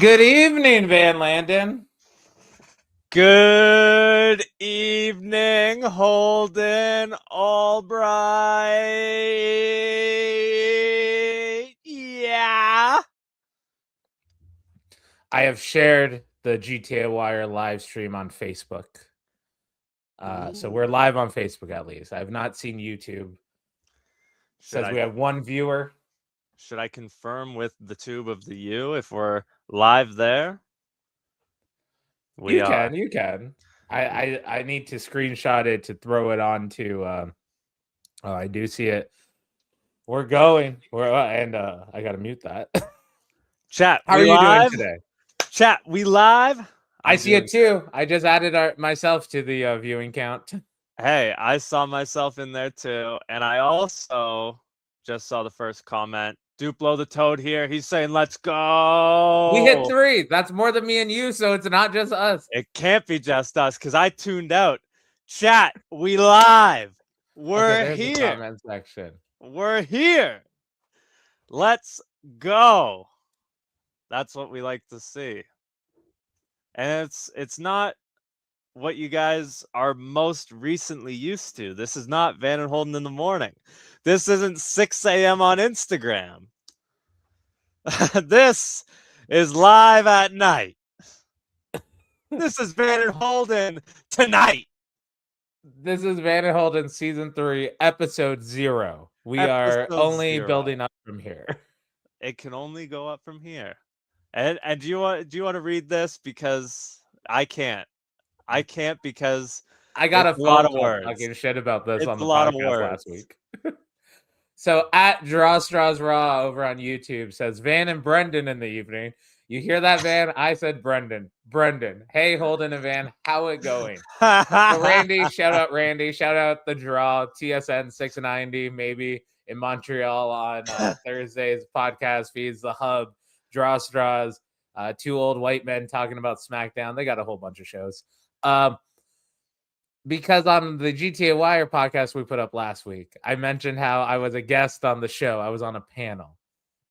Good evening, Van Landon. Good evening, Holden Albright. Yeah. I have shared the GTA Wire live stream on Facebook. So we're live on Facebook at least. I have not seen YouTube. Should Says I we have one viewer. should I confirm with the tube of the U if we're live there? We You are. can, you can. I need to screenshot it to throw it on to. Oh, I do see it. We're going. I gotta mute that. Chat, How are we you doing live? today? Chat, we live? I I'm see doing it too. I just added myself to the viewing count. Hey, I saw myself in there too, and I also just saw the first comment. Duplo the Toad here. He's saying, "Let's We hit go." 3. That's more than me and you, so it's not just us. It can't be just us because I tuned out. Chat, we live. Okay, We're there's the here. comment section. We're here. Let's go. That's what we like to see. And it's not what you guys are most recently used to. This is not Van and Holden in the morning. This isn't 6 a.m. on Instagram. This is live at night. This is Van and Holden tonight. This is Van and Holden season 3, episode 0. We are Episode only 0. building up from here. It can only go up from here. And do you want to read this? Because I can't. I can't because I got a it's a lot phone of call words. talking shit about this It's on a the lot of podcast last words. week. So at Draw Straws Raw over on YouTube says Van and Brendan in the evening. You hear that, Van? I said Brendan. Brendan. Hey, Holden and Van, how it going? So Randy, shout out Randy. Shout out the Draw, TSN 690, maybe in Montreal on Thursday's podcast feeds, the Hub, Draw Straws, 2 old white men talking about SmackDown. They got a whole bunch of shows. Because on the GTA Wire podcast we put up last week, I mentioned how I was a guest on the show. I was on a panel.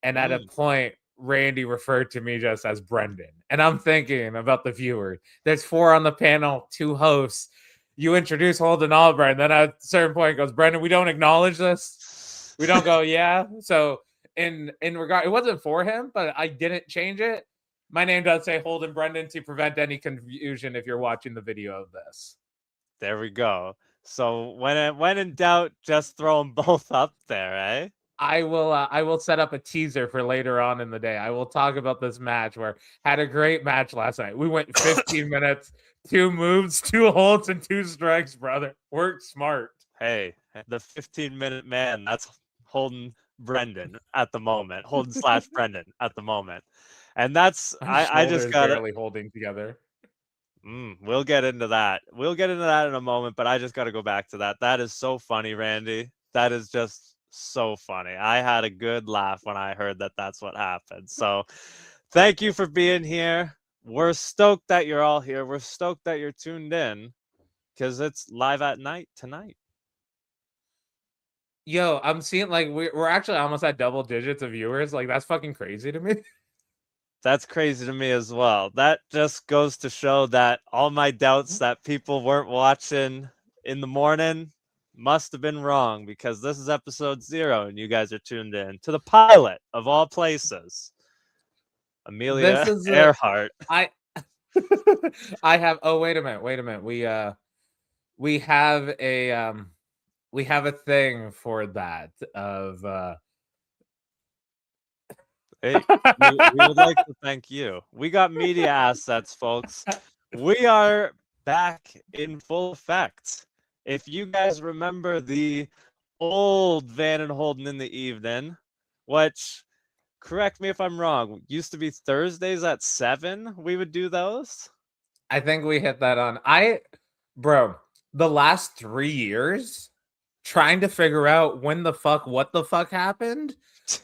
And at a point, Randy referred to me just as Brendan. And I'm thinking about the viewers. There's 4 on the panel, 2 hosts. You introduce Holden Albright, and then at a certain point goes, Brendan, we don't acknowledge this. We don't go, yeah. So in regard, it wasn't for him, but I didn't change it. My name does say Holden Brendan to prevent any confusion if you're watching the video of this. There we go. So when in doubt, just throw them both up there, eh? I will set up a teaser for later on in the day. I will talk about this match where had a great match last night. We went 15 minutes, 2 moves, 2 holds, and 2 strikes, brother. Worked smart. Hey, the 15-minute man, that's Holden Brendan at the moment. Holden / Brendan at the moment. And that's I just got barely holding together. We'll get into that. We'll get into that in a moment, but I just got to go back to that. That is so funny, Randy. That is just so funny. I had a good laugh when I heard that that's what happened. So thank you for being here. We're stoked that you're all here. We're stoked that you're tuned in because it's live at night tonight. Yo, I'm seeing like we're actually almost at double digits of viewers. Like that's fucking crazy to me. That's crazy to me as well. That just goes to show that all my doubts that people weren't watching in the morning must have been wrong because this is episode 0 and you guys are tuned in to the pilot of all places. Amelia Earhart. I have wait a minute. We have a thing for that of Hey, we would like to thank you. We got media assets, folks. We are back in full effect. If you guys remember the old Van and Holden in the evening, which, correct me if I'm wrong, used to be Thursdays at 7, we would do those. I think we hit that on. Bro, the last 3 years trying to figure out what the fuck happened.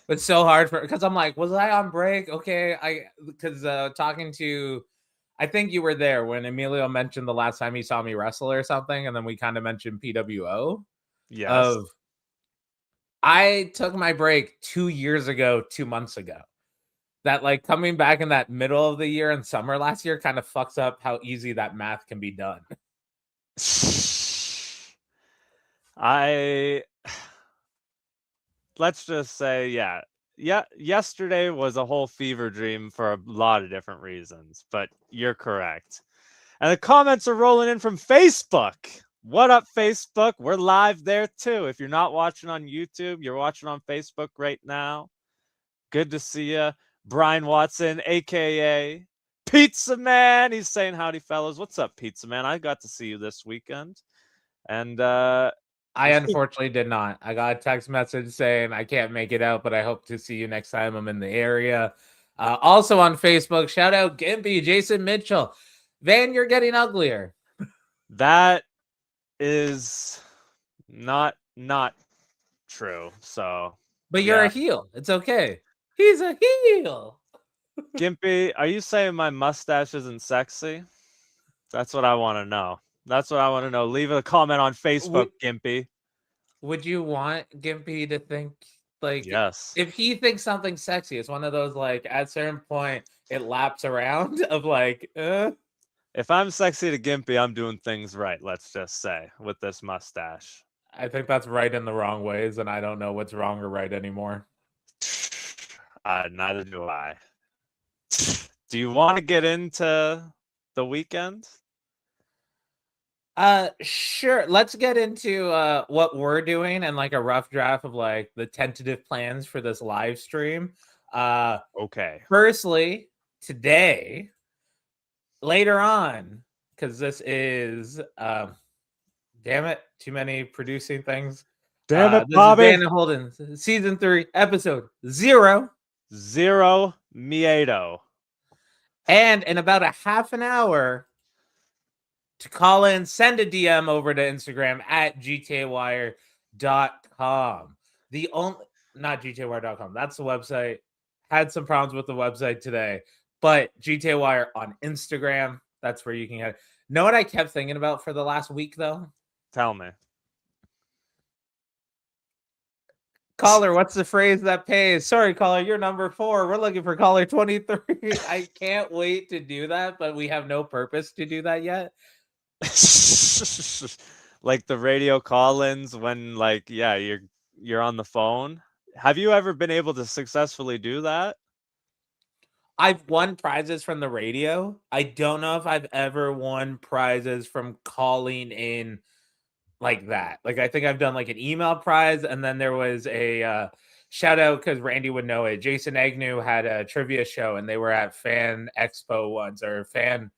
It's so hard because I'm like, was I on break? Okay, because talking to, I think you were there when Emilio mentioned the last time he saw me wrestle or something, and then we kind of mentioned PWO. Yes. I took my break 2 years ago, 2 months ago. that like coming back in that middle of the year and summer last year kind of fucks up how easy that math can be done. Let's just say, yeah. Yesterday was a whole fever dream for a lot of different reasons, but you're correct. And the comments are rolling in from Facebook. What up, Facebook? We're live there too. If you're not watching on YouTube, you're watching on Facebook right now. Good to see you. Brian Watson, aka Pizza Man. He's saying howdy, fellas. What's up, Pizza Man? I got to see you this weekend. And I unfortunately did not. I got a text message saying I can't make it out, but I hope to see you next time I'm in the area. Also on Facebook, shout out Gimpy, Jason Mitchell. Van, you're getting uglier. That is not true. So, but you're a heel. It's okay. He's a heel. Gimpy, are you saying my mustache isn't sexy? That's what I want to know. That's what I want to know. Leave a comment on Facebook, Gimpy. Would you want Gimpy to think like, yes, if he thinks something sexy, it's one of those like at a certain point it laps around of like, If I'm sexy to Gimpy, I'm doing things right, let's just say, with this mustache. I think that's right in the wrong ways, and I don't know what's wrong or right anymore. Neither do I. Do you want to get into the weekend? Sure. Let's get into what we're doing and like a rough draft of like the tentative plans for this live stream. Okay. Firstly, today, later on, because this is damn it, too many producing things. Damn it, this Bobby. Is Landon Holden, season 3, episode 0. Miedo. And in about a half an hour, to call in, send a DM over to Instagram at gtawire.com. The only, not gtawire.com, that's the website. Had some problems with the website today, but gtawire on Instagram, that's where you can get it. Know what I kept thinking about for the last week, though? Tell me. Caller, what's the phrase that pays? Sorry, caller, you're number 4. We're looking for caller 23. I can't wait to do that, but we have no purpose to do that yet. Like the radio call-ins when, like, yeah, you're on the phone. Have you ever been able to successfully do that? I've won prizes from the radio. I don't know if I've ever won prizes from calling in like that. Like, I think I've done like an email prize, and then there was a shout out because Randy would know it. Jason Agnew had a trivia show, and they were at Fan Expo once, or Fan.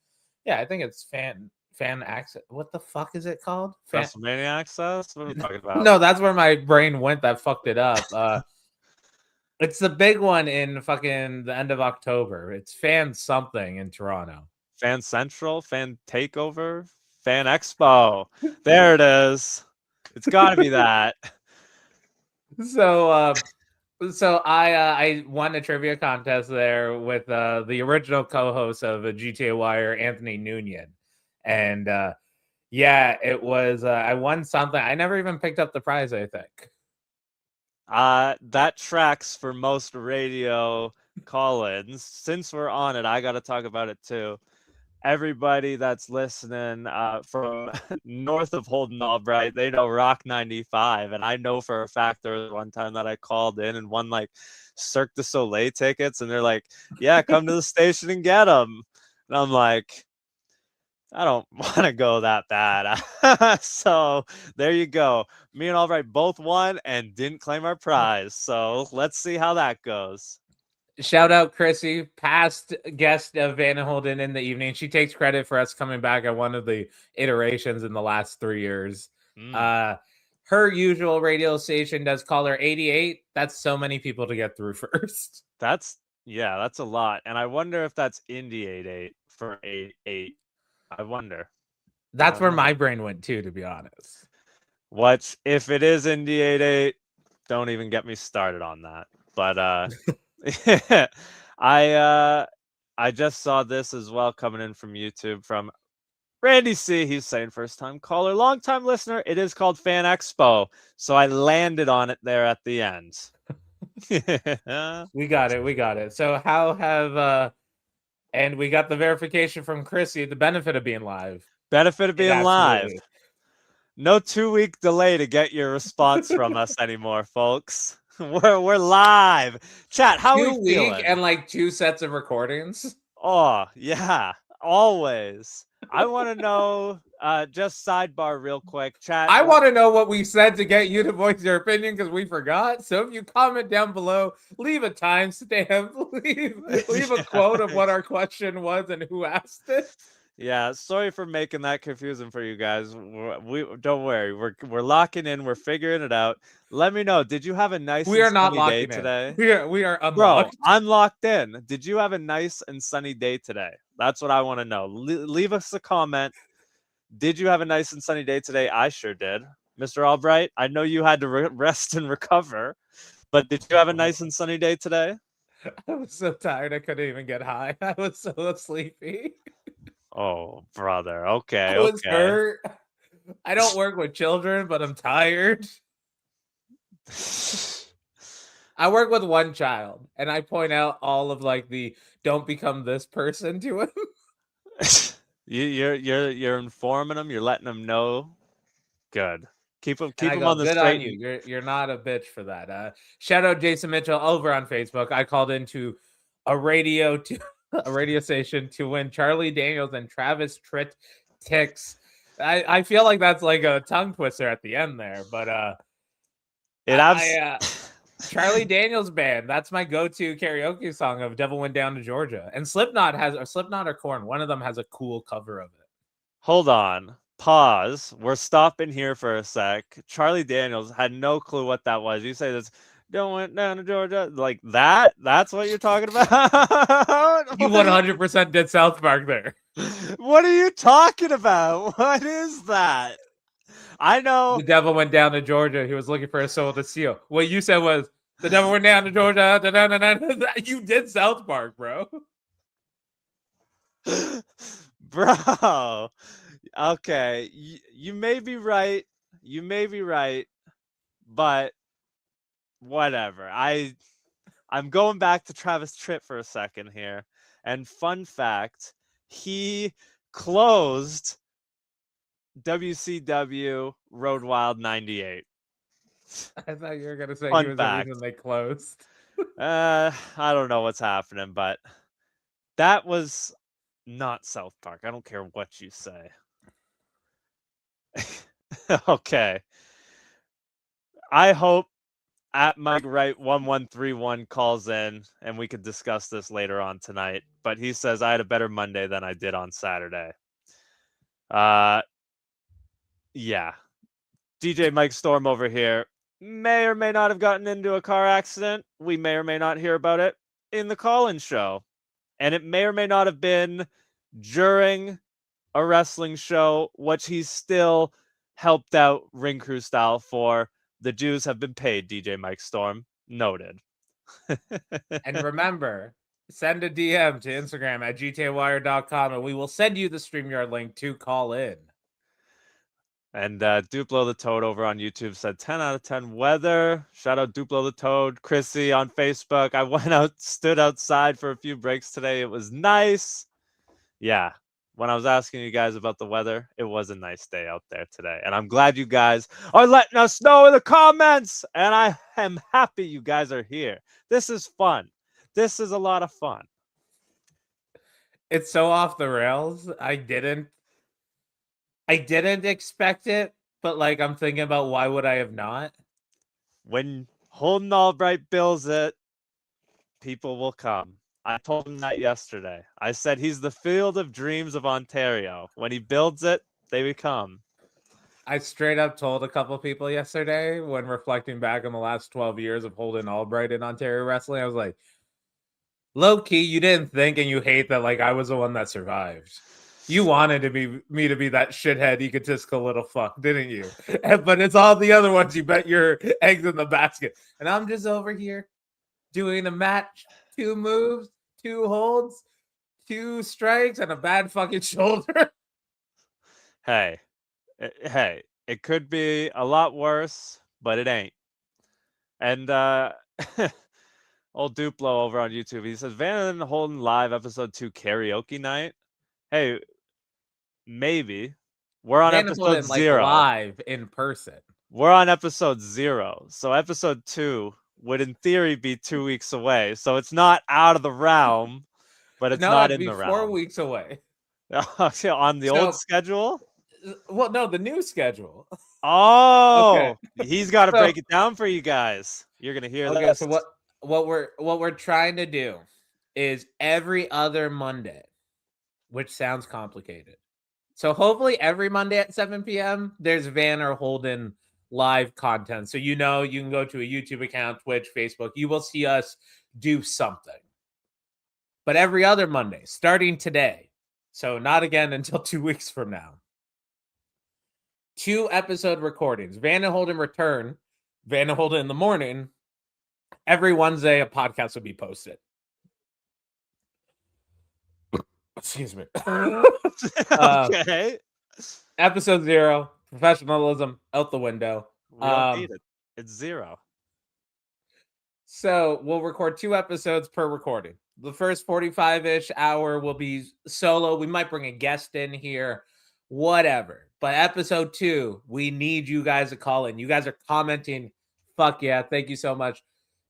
Yeah, I think it's Fan Access. What the fuck is it called? WrestleMania Access? What are you talking about? No, that's where my brain went. That fucked it up. It's the big one in fucking the end of October. It's Fan something in Toronto. Fan Central, Fan Takeover, Fan Expo. There it is. It's got to be that. So I won a trivia contest there with the original co-host of GTA Wire, Anthony Nunez, and yeah, it was. I won something. I never even picked up the prize, I think. That tracks for most radio call-ins. Since we're on it, I got to talk about it too. Everybody that's listening from north of Holden Albright, they know Rock 95. And I know for a fact there was one time that I called in and won like Cirque du Soleil tickets. And they're like, yeah, come to the station and get them. And I'm like, I don't want to go that bad. So there you go. Me and Albright both won and didn't claim our prize. So let's see how that goes. Shout out Chrissy, past guest of Van Holden in the evening. She takes credit for us coming back at one of the iterations in the last 3 years. Her usual radio station does caller 88. That's so many people to get through first. That's a lot. And I wonder if that's Indie 88 for 88. I wonder. That's where my brain went too, to be honest. What if it is Indie 88? Don't even get me started on that. But I just saw this as well coming in from YouTube from Randy C. He's saying first time caller, long time listener. It is called Fan Expo. So I landed on it there at the end. We got it. So how have and we got the verification from Chrissy, the benefit of being live. Benefit of It being live. absolutely. No 2-week delay to get your response from us anymore, folks. We're live. Chat, how we 2 week feeling? and like 2 sets of recordings. Oh, yeah, always. I want to know, just sidebar real quick, chat. I want to know what we said to get you to voice your opinion because we forgot. So if you comment down below, leave a timestamp, leave a quote of what our question was and who asked it. Yeah, sorry for making that confusing for you guys. We don't worry. We're locking in. We're figuring it out. Let me know. Did you have a nice We and are not sunny day locking in. today? We are Bro, unlocked. I'm locked in. Did you have a nice and sunny day today? That's what I want to know. Leave us a comment. Did you have a nice and sunny day today? I sure did. Mr. Albright, I know you had to rest and recover, but did you have a nice and sunny day today? I was so tired I couldn't even get high. I was so sleepy. Oh, brother. Okay, I was okay. hurt. I don't work with children, but I'm tired. I work with one child, and I point out all of like the don't become this person to him. You're informing them. You're letting them know. Good. Keep And them I go, on the good straight. on you. You're not a bitch for that. Shout out Jason Mitchell over on Facebook. I called into a radio station to win Charlie Daniels and Travis Tritt Ticks. I feel like that's like a tongue twister at the end there, but Charlie Daniels Band. That's my go-to karaoke song of "Devil Went Down to Georgia." And Slipknot or Korn. One of them has a cool cover of it. Hold on. Pause. We're stopping here for a sec. Charlie Daniels had no clue what that was. You say this, don't went down to Georgia, like that? That's what you're talking about? You 100% did South Park there. What are you talking about? What is that? I know. The devil went down to Georgia. He was looking for a soul to steal. What you said was, the devil went down to Georgia. You did South Park, bro. Bro. Okay. You may be right. You may be right. But whatever. I'm going back to Travis Tritt for a second here. And fun fact, he closed WCW Road Wild 98. I thought you were going to say Fun he was fact. the reason they closed. I don't know what's happening, but that was not South Park. I don't care what you say. Okay. I hope at Mike Wright 1131 calls in and we could discuss this later on tonight. But he says I had a better Monday than I did on Saturday. Yeah. DJ Mike Storm over here may or may not have gotten into a car accident. We may or may not hear about it in the call-in show. And it may or may not have been during a wrestling show, which he still helped out ring crew style for. The Jews have been paid, DJ Mike Storm. Noted. And remember, send a DM to Instagram at gtawire.com and we will send you the StreamYard link to call in. And Duplo the Toad over on YouTube said 10 out of 10 weather. Shout out Duplo the Toad. Chrissy on Facebook. I went out, stood outside for a few breaks today. It was nice. Yeah. When I was asking you guys about the weather, it was a nice day out there today. And I'm glad you guys are letting us know in the comments. And I am happy you guys are here. This is fun. This is a lot of fun. It's so off the rails. I didn't expect it, but like I'm thinking about why would I have not? When Holden Albright bills it, people will come. I told him that yesterday. I said he's the Field of Dreams of Ontario. When he builds it, they become. I straight up told a couple people yesterday when reflecting back on the last 12 years of Holden Albright in Ontario wrestling, I was like, low key, you didn't think and you hate that like I was the one that survived. You wanted to be me to be that shithead egotistical little fuck, didn't you? But it's all the other ones you bet your eggs in the basket. And I'm just over here doing a match, 2 moves, 2 holds, 2 strikes, and a bad fucking shoulder. Hey, it could be a lot worse, but it ain't. And Old Duplo over on YouTube. He says Van Holden live episode 2 karaoke night. Hey, maybe. We're on Van episode Holden like 0. live in person. We're on episode 0. So episode 2 would in theory be 2 weeks away. So it's not out of the realm, but it's No, not it'd in be the 4 realm. weeks away. On the old schedule? Well, no, the new schedule. Oh, Okay. he's got to So break it down for you guys. You're gonna hear okay, this. so what we're trying to do is every other Monday, which sounds complicated. So hopefully every Monday at 7 p.m. there's Van or Holden live content. So you can go to a YouTube account, Twitch, Facebook. You will see us do something. But every other Monday, starting today, so not again until 2 weeks from now, 2 episode recordings. Van and Holden return. Van and Holden in the morning. Every Wednesday, a podcast will be posted. Excuse me. Okay. Episode 0, professionalism out the window. We don't need it. It's 0. So we'll record 2 episodes per recording. The first 45-ish hour will be solo. We might bring a guest in here, whatever. But episode 2, we need you guys to call in. You guys are commenting. Fuck yeah. Thank you so much.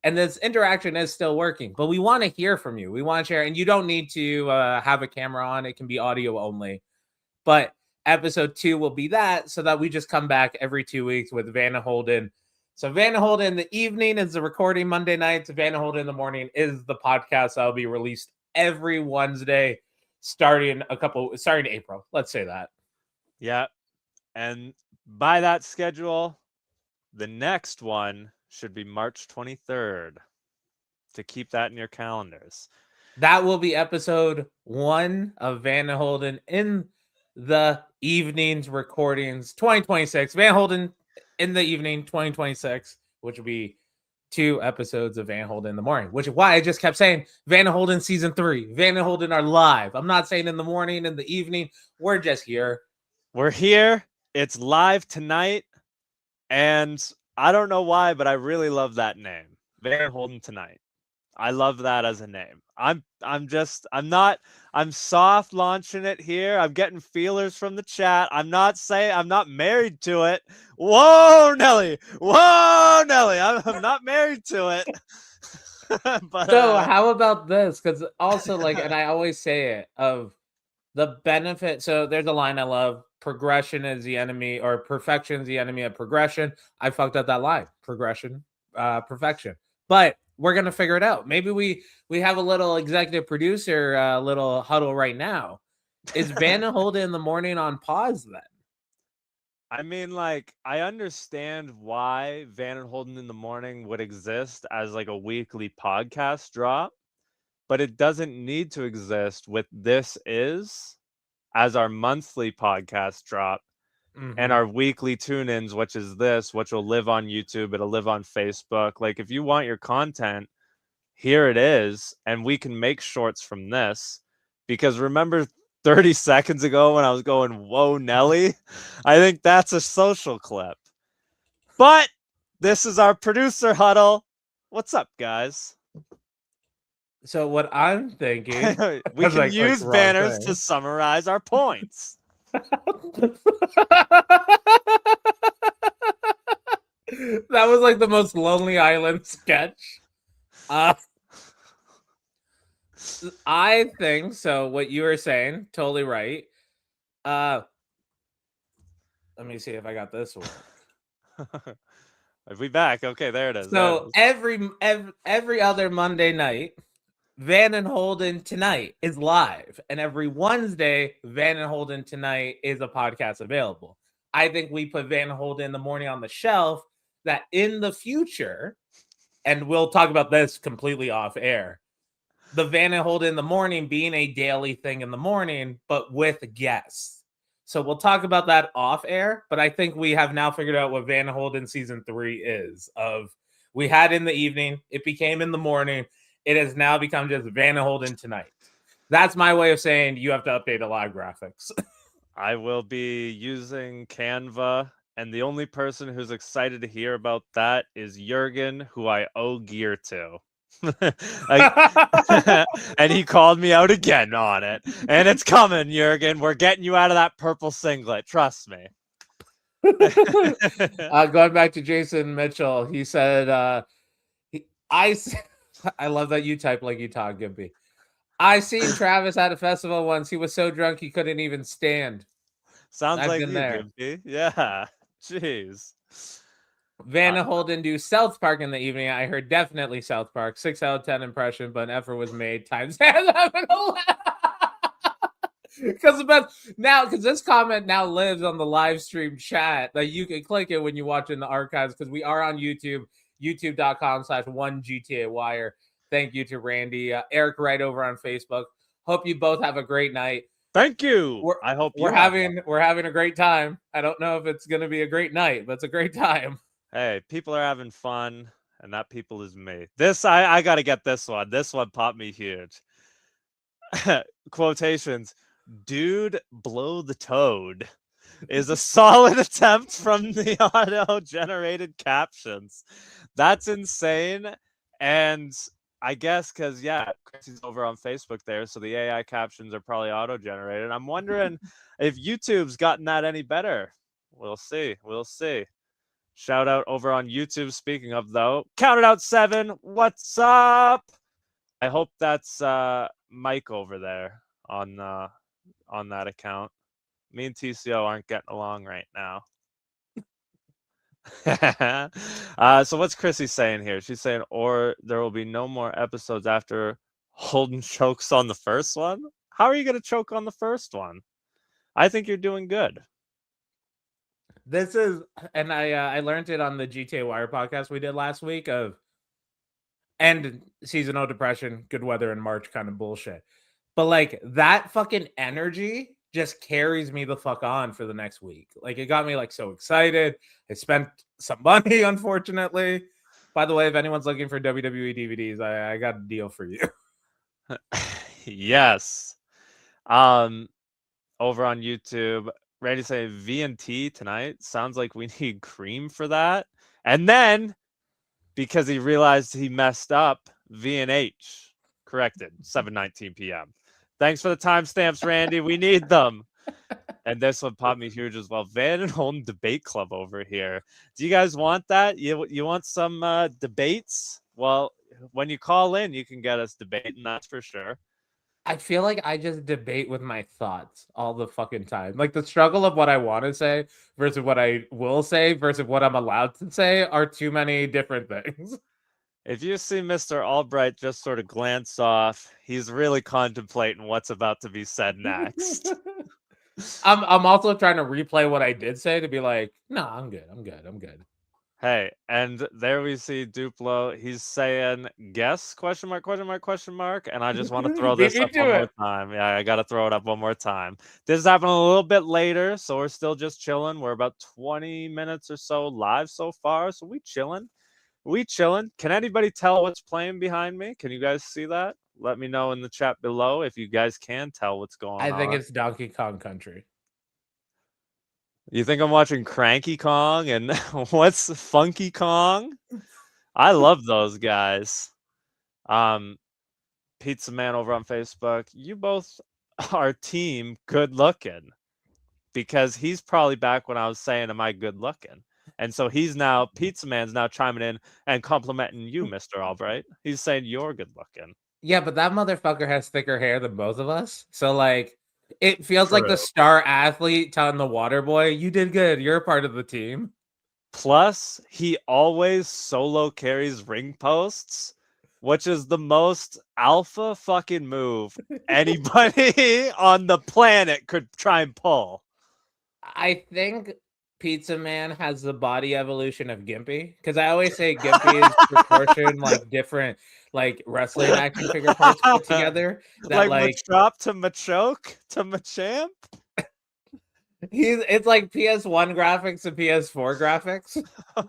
And this interaction is still working, but we want to hear from you. We want to share, and you don't need to have a camera on. It can be audio only. But episode 2 will be that, so that we just come back every 2 weeks with Van and Holden. So Van and Holden in the evening is the recording Monday nights. Van and Holden in the morning is the podcast that'll be released every Wednesday, starting April. Let's say that. Yeah. And by that schedule, the next one should be March 23rd. To keep that in your calendars. That will be episode 1 of Van and Holden in the evenings recordings 2026. Van Holden in the evening 2026, which will be 2 episodes of Van Holden in the morning, which is why I just kept saying Van Holden season 3. Van and Holden are live. I'm not saying in the morning, in the evening. We're just here. We're here. It's live tonight. And I don't know why, but I really love that name. Van Holden Tonight. I love that as a name. I'm soft launching it here. I'm getting feelers from the chat. I'm not married to it. Whoa, Nelly. I'm not married to it. But so how about this? Because also and I always say it, of the benefit. So there's a line I love. Progression is the enemy, or perfection is the enemy of progression. I fucked up that line. Progression, perfection. But we're gonna figure it out. Maybe we have a little executive producer, little huddle right now. Is Van and Holden in the morning on pause then? I mean, I understand why Van and Holden in the morning would exist as a weekly podcast drop, but it doesn't need to exist with This Is as our monthly podcast drop. And our weekly tune-ins, which is this, which will live on YouTube, it'll live on Facebook. If you want your content, here it is, and we can make shorts from this. Because remember 30 seconds ago when I was going, whoa, Nelly? I think that's a social clip. But this is our producer huddle. What's up, guys? So what I'm thinking, we can use banners to summarize our points. That was the most Lonely Island sketch. I think so. What you were saying, totally right. Let me see if I got this one. Are we back? Okay, there it is. So every other Monday night, Van and Holden Tonight is live, and every Wednesday, Van and Holden Tonight is a podcast available. I think we put Van and Holden in the morning on the shelf, that in the future, and we'll talk about this completely off air, the Van and Holden in the morning being a daily thing in the morning, but with guests. So we'll talk about that off air, but I think we have now figured out what Van and Holden season 3 is. We had in the evening, it became in the morning. It has now become just Van and Holden Tonight. That's my way of saying you have to update a live graphics. I will be using Canva, and the only person who's excited to hear about that is Jurgen, who I owe gear to. Like, and he called me out again on it. And it's coming, Jurgen. We're getting you out of that purple singlet. Trust me. Going back to Jason Mitchell, he said, I love that you type like you talk, Gimpy. I seen Travis at a festival once. He was so drunk he couldn't even stand. Sounds I've like been you, there. Gimpy. Yeah. Jeez. Van Holden do South Park in the evening. I heard definitely South Park. 6 out of 10 impression, but an effort was made. Times because this comment now lives on the live stream chat that you can click it when you watch in the archives because we are on YouTube, youtube.com/1GTA Thank you to Randy. Eric right over on Facebook. Hope you both have a great night. Thank you. I hope we're having a great time. I don't know if it's going to be a great night, but it's a great time. Hey, people are having fun, and that people is me. I got to get this one. This one popped me huge. Quotations. Dude, blow the toad is a solid attempt from the auto-generated captions. That's insane. And I guess because, yeah, Chrissy's over on Facebook there, so the AI captions are probably auto-generated. I'm wondering if YouTube's gotten that any better. We'll see. We'll see. Shout out over on YouTube. Speaking of, though, Counted Out 7. What's up? I hope that's Mike over there on that account. Me and TCO aren't getting along right now. So what's Chrissy saying here? She's saying, or there will be no more episodes after Holden chokes on the first one. How are you going to choke on the first one? I think you're doing good. This is, and I learned it on the GTA Wire podcast we did last week of end seasonal depression, good weather in March kind of bullshit. But like that fucking energy just carries me the fuck on for the next week. Like it got me like so excited. I spent some money, unfortunately. By the way, if anyone's looking for WWE DVDs, I got a deal for you. Yes. Over on YouTube, Randy saying V&T tonight. Sounds like we need cream for that. And then because he realized he messed up, V&H corrected 7:19 p.m. Thanks for the timestamps, Randy. We need them. And this one popped me huge as well. Van and Holden Debate Club over here. Do you guys want that? You want some debates? Well, when you call in, you can get us debating, that's for sure. I feel like I just debate with my thoughts all the fucking time. Like the struggle of what I want to say versus what I will say versus what I'm allowed to say are too many different things. If you see Mr. Albright just sort of glance off, he's really contemplating what's about to be said next. I'm also trying to replay what I did say to be like, no, I'm good. Hey, and there we see Duplo. He's saying, guess, question mark, and I just want to throw this up one more time. Yeah, I got to throw it up one more time. This is happening a little bit later, so we're still just chilling. We're about 20 minutes or so live so far, so we chilling. Can anybody tell what's playing behind me? Can you guys see that? Let me know in the chat below if you guys can tell what's going on. I think it's Donkey Kong Country. You think I'm watching Cranky Kong and what's Funky Kong? I love those guys. Pizza Man over on Facebook. You both are team good looking because he's probably back when I was saying, am I good looking? And so Pizza Man's now chiming in and complimenting you, Mr. Albright. He's saying you're good looking. Yeah, but that motherfucker has thicker hair than both of us. So like it feels like the star athlete telling the water boy, you did good. You're a part of the team. Plus, he always solo carries ring posts, which is the most alpha fucking move anybody on the planet could try and pull. I think Pizza Man has the body evolution of Gimpy because I always say Gimpy is proportioned like different like wrestling action figure parts put together. That like Machop to Machoke to Machamp. It's like PS1 graphics and PS4 graphics.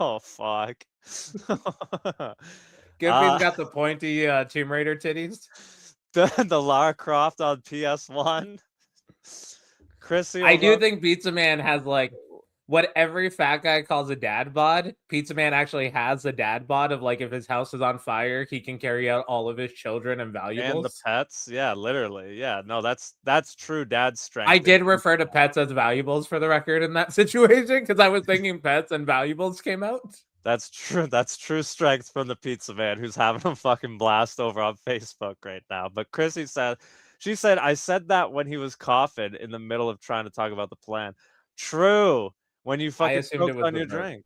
Oh fuck. Gimpy's got the pointy Tomb Raider titties. The Lara Croft on PS1. Chrissy, I do think Pizza Man has like what every fat guy calls a dad bod, Pizza Man actually has a dad bod of like if his house is on fire, he can carry out all of his children and And the valuables. pets, yeah, literally, yeah. No, that's true dad I strength. did refer to pets as valuables for the record in that situation because I was thinking pets and valuables came out. That's true. That's true strength from the pizza man who's having a fucking blast over on Facebook right now. But Chrissy said, she said, I said that when he was coughing in the middle of trying to talk about the plan. True. When you I fucking assumed it choked was on the your burp. drink.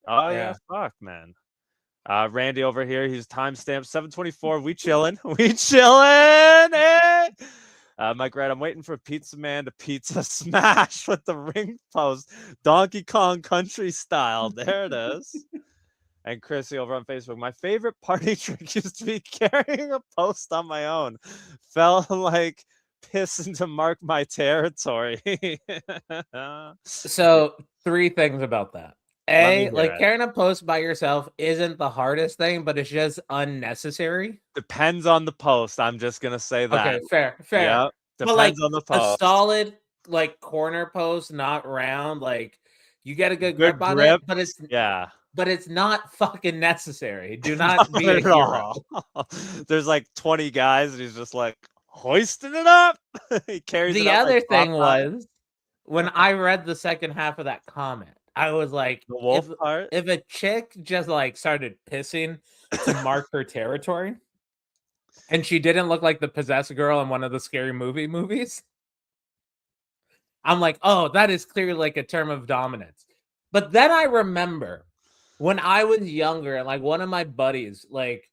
Oh yeah, Yeah. fuck, man. Randy over here, he's timestamp 7:24. We chilling. We chilling. Eh? Mike Wright, I'm waiting for Pizza Man to pizza smash with the ring post. Donkey Kong country style. There it is. And Chrissy over on Facebook, my favorite party trick used to be carrying a post on my own. Felt like pissing to mark my territory. So 3 things about that. Let me A, hear like it. carrying a post by yourself isn't the hardest thing, but it's just unnecessary. Depends on the post. I'm just gonna say that. Okay, fair, fair. Yep. But like Depends on the a post. solid like corner post, not round, like you get a good grip Good on it, grip. Yeah. but it's not fucking necessary. Do not Not be a at hero. all. There's like 20 guys and he's just like hoisting it up. He carries it The up like other prop thing time. was when I read the second half of that comment, I was like, The wolf part. if a chick just like started pissing to mark her territory, and she didn't look like the possessed girl in one of the scary movies, I'm like, oh, that is clearly like a term of dominance. But then I remember when I was younger, and like one of my buddies, like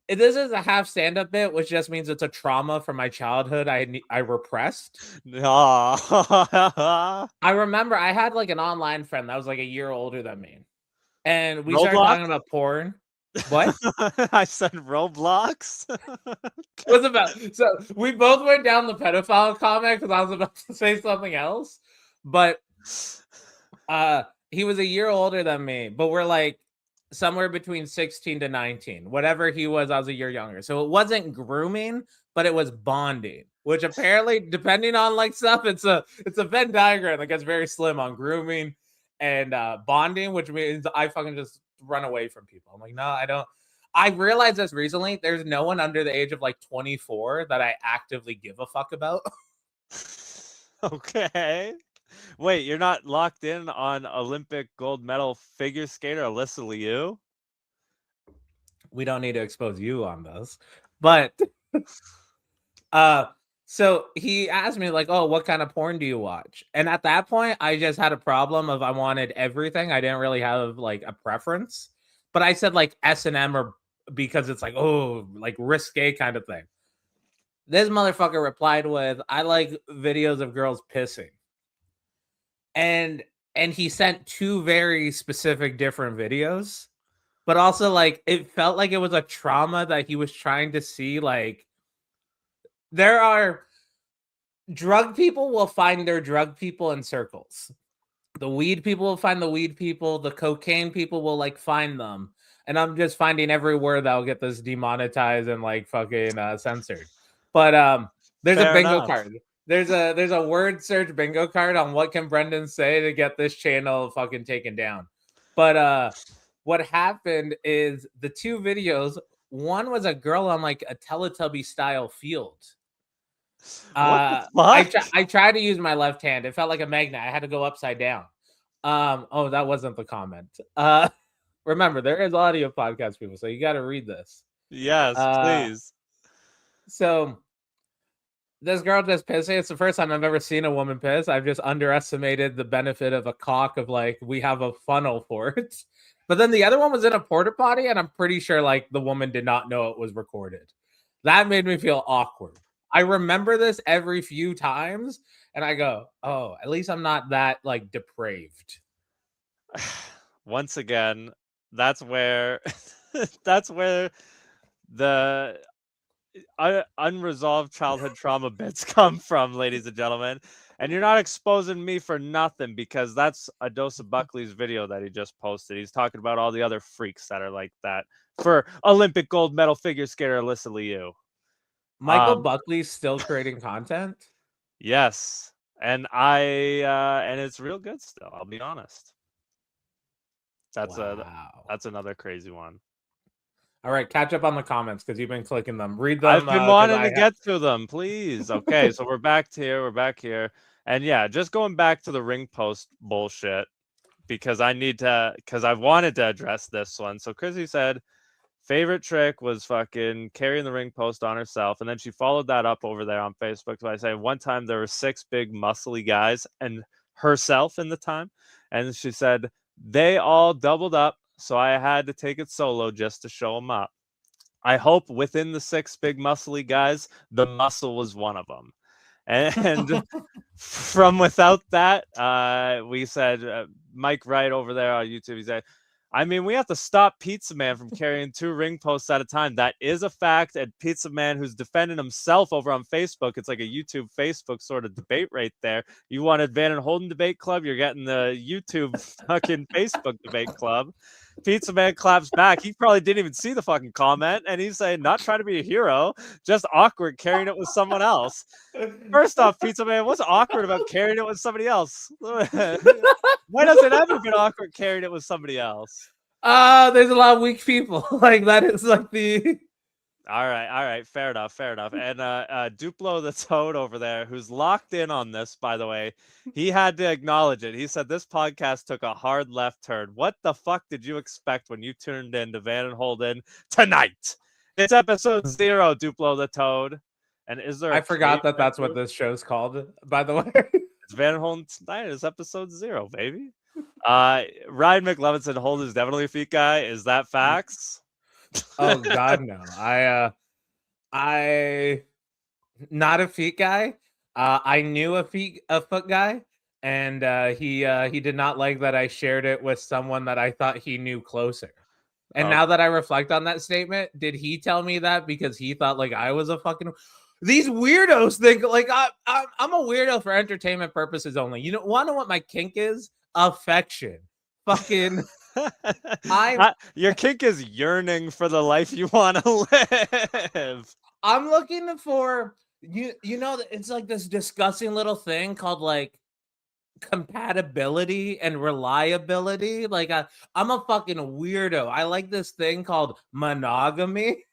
this is a half stand-up bit, which just means it's a trauma from my childhood I repressed. No. I remember I had like an online friend that was like a year older than me, and we started Roblox? talking about porn. What? I said Roblox. Was about so we both went down the pedophile comment because I was about to say something else, but he was a year older than me, but we're like somewhere between 16 to 19. Whatever he was, I was a year younger. So it wasn't grooming, but it was bonding, which apparently, depending on like stuff, it's a Venn diagram that gets very slim on grooming and bonding, which means I fucking just run away from people. I'm like, no, I don't. I realized this recently. There's no one under the age of like 24 that I actively give a fuck about. Okay. Wait, you're not locked in on Olympic gold medal figure skater Alyssa Liu? We don't need to expose you on this, but so he asked me like, oh, what kind of porn do you watch? And at that point I just had a problem of I wanted everything. I didn't really have like a preference, but I said like S&M or because it's like, oh, like risque kind of thing. This motherfucker replied with, I like videos of girls pissing. And he sent 2 very specific different videos, but also like it felt like it was a trauma that he was trying to see. Like there are drug people will find their drug people in circles. The weed people will find the weed people. The cocaine people will like find them. And I'm just finding every word that'll get this demonetized and like fucking censored. But there's a Fair bingo enough. card. There's a word search bingo card on what can Brendan say to get this channel fucking taken down. But what happened is the 2 videos, one was a girl on like a Teletubby style field. What the I fuck? I tried to use my left hand. It felt like a magnet. I had to go upside down. Oh, that wasn't the comment. Remember, there is audio podcast people, so you got to read this. Yes, Uh, please. so this girl just pissing. It's the first time I've ever seen a woman piss. I've just underestimated the benefit of a cock of like we have a funnel for it. But then the other one was in a porta potty, and I'm pretty sure like the woman did not know it was recorded. That made me feel awkward. I remember this every few times, and I go, "Oh, at least I'm not that like depraved." Once again, that's where that's where the unresolved childhood trauma bits come from, ladies and gentlemen. And you're not exposing me for nothing because that's Adosa Buckley's video that he just posted. He's talking about all the other freaks that are like that for Olympic gold medal figure skater Alyssa Liu. Michael Buckley's still creating content. Yes. And and it's real good still. I'll be honest. Wow. That's another crazy one. All right, catch up on the comments because you've been clicking them. Read them I've been because wanting to get through them, please. Okay, so we're back here. We're back here. And yeah, just going back to the ring post bullshit because I wanted to address this one. So Chrissy said favorite trick was fucking carrying the ring post on herself. And then she followed that up over there on Facebook by saying one time there were 6 big muscly guys and herself in the time. And she said they all doubled up. So I had to take it solo just to show them up. I hope within the 6 big muscly guys, the muscle was one of them. And from without that, we said Mike Wright over there on YouTube. He said, "I mean, we have to stop Pizza Man from carrying 2 ring posts at a time. That is a fact." And Pizza Man, who's defending himself over on Facebook, it's like a YouTube Facebook sort of debate right there. You wanted Landon Holden Debate Club, you're getting the YouTube fucking Facebook Debate Club. Pizza Man claps back. He probably didn't even see the fucking comment, and he's saying, "Not trying to be a hero, just awkward carrying it with someone else." First off, Pizza Man, what's awkward about carrying it with somebody else? Why does it ever get awkward carrying it with somebody else? There's a lot of weak people. Like that is like the All right, fair enough. And Duplo the Toad over there, who's locked in on this, by the way, he had to acknowledge it. He said this podcast took a hard left turn. What the fuck did you expect when you tuned in to Van and Holden tonight? It's episode 0, Duplo the Toad. And is there? I forgot that that's what this show's called. By the way, it's Van and Holden tonight. It's episode 0, baby. Ryan McLevin said Holden is definitely a feet guy. Is that facts? Oh God, no. I not a feet guy. I knew a foot guy, and he did not like that I shared it with someone that I thought he knew closer. And now that I reflect on that statement, did he tell me that because he thought like I was a fucking? These weirdos think like I'm a weirdo for entertainment purposes only. You know, want to know what my kink is? Affection. Fucking. Your kink is yearning for the life you want to live. I'm looking for you know, it's like this disgusting little thing called like compatibility and reliability. Like I'm a fucking weirdo. I like this thing called monogamy.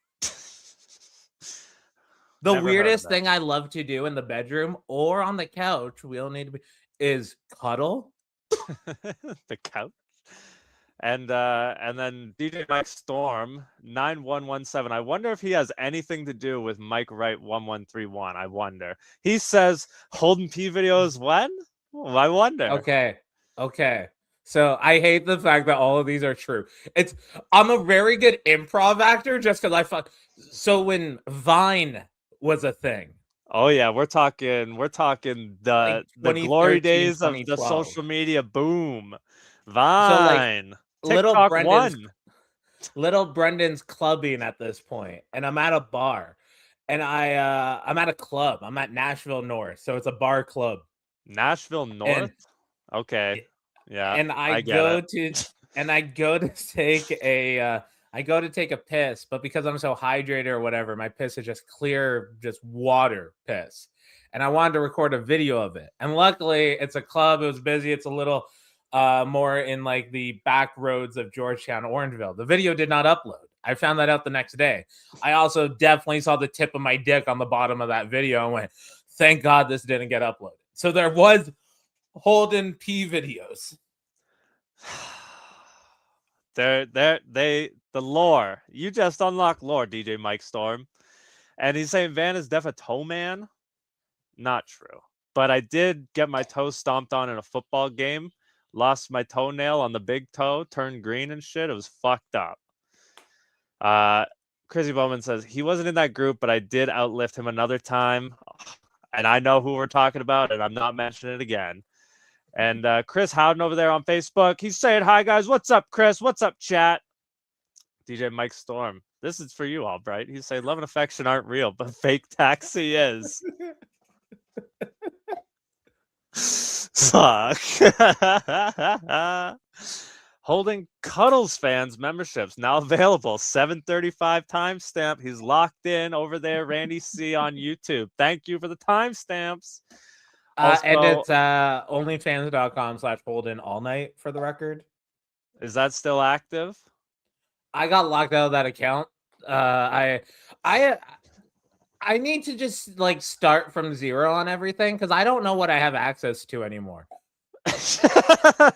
The weirdest thing I love to do in the bedroom or on the couch, we all need to be, is cuddle. The couch. And then DJ Mike Storm 9117. I wonder if he has anything to do with Mike Wright 1131. I wonder. He says Holden P videos when? Oh, I wonder. Okay. So I hate the fact that all of these are true. I'm a very good improv actor just because so when Vine was a thing. Oh yeah, we're talking the glory days of the social media boom. Vine. So like, little Brendan's clubbing at this point, and I'm at a bar, and I'm at a club. I'm at Nashville North, so it's a bar club. Nashville North. Okay, yeah. And I go to take a piss, but because I'm so hydrated or whatever, my piss is just clear, just water piss. And I wanted to record a video of it. And luckily, it's a club. It was busy. It's a little more in like the back roads of Georgetown, Orangeville. The video did not upload. I found that out the next day. I also definitely saw the tip of my dick on the bottom of that video and went, thank God this didn't get uploaded. So there was Holden P videos. The lore. You just unlocked lore, DJ Mike Storm. And he's saying Van is def a toe man. Not true. But I did get my toe stomped on in a football game. Lost my toenail on the big toe, turned green and shit. It was fucked up. Crazy Bowman says he wasn't in that group, but I did outlift him another time. And I know who we're talking about, and I'm not mentioning it again. And Chris Howden over there on Facebook, he's saying, hi, guys. What's up, Chris? What's up, chat? DJ Mike Storm, this is for you, Albright. He's saying love and affection aren't real, but fake taxi is. Fuck. Holding Cuddles fans memberships now available. 7:35 timestamp. He's locked in over there. Randy C on YouTube. Thank you for the timestamps. And Also, it's onlyfans.com/Holden all night for the record. is that still active? I got locked out of that account. I need to just like start from zero on everything because I don't know what I have access to anymore.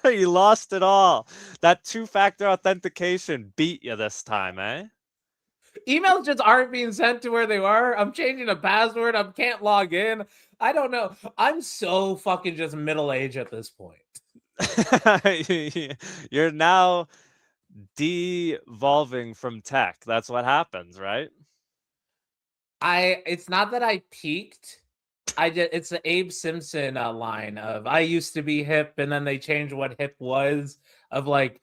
You lost it all. That two-factor authentication beat you this time, eh? Emails just aren't being sent to where they are. I'm changing the password. I can't log in. I don't know. I'm so fucking just middle age at this point. You're now devolving from tech. That's what happens, right? It's not that I peaked. It's the Abe Simpson line of I used to be hip, and then they changed what hip was. Of like,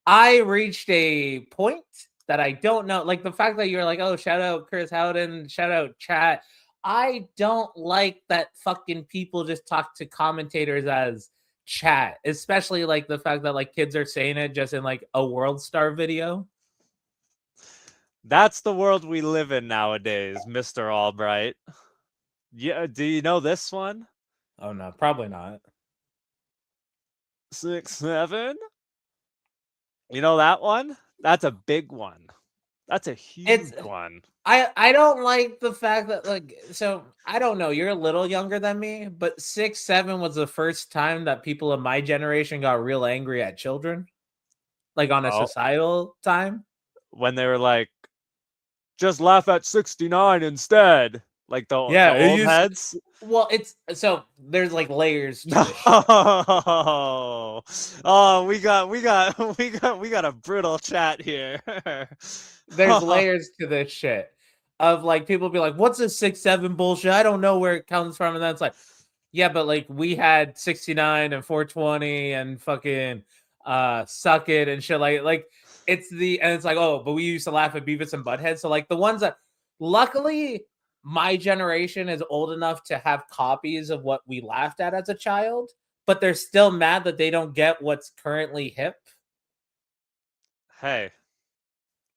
I reached a point that I don't know. Like the fact that you're like, oh, shout out Chris Howden, shout out chat. I don't like that fucking people just talk to commentators as chat, especially like the fact that like kids are saying it just in like a World Star video. That's the world we live in nowadays, Mr. Albright. Yeah, do you know this one? Oh no, probably not. 6-7. You know that one? That's a big one. That's a huge one. I don't like the fact that like so I don't know, you're a little younger than me, but 6-7 was the first time that people of my generation got real angry at children. Like on a societal time. When they were like, just laugh at 69 instead. Like the old heads. Well, it's so there's like layers to No. this shit. Oh, we got a brutal chat here. There's layers to this shit. Of like people be like, what's this 6-7 bullshit? I don't know where it comes from. And then it's like, yeah, but like we had 69 and 420 and fucking suck it and shit like it's like, oh, but we used to laugh at Beavis and Butthead. So like the ones that luckily my generation is old enough to have copies of what we laughed at as a child, but they're still mad that they don't get what's currently hip. Hey,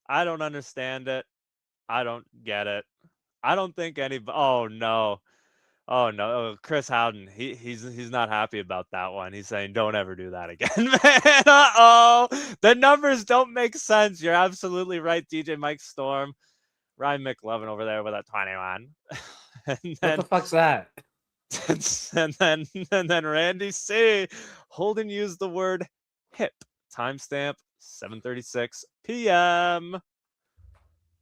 I don't understand it. I don't get it. I don't think oh no. Oh no, Chris Howden, he's not happy about that one. He's saying don't ever do that again, man. Uh-oh. The numbers don't make sense. You're absolutely right, DJ Mike Storm. Ryan McLovin over there with a 21. What the fuck's that? and then Randy C. Holden used the word hip. Timestamp 7:36 p.m.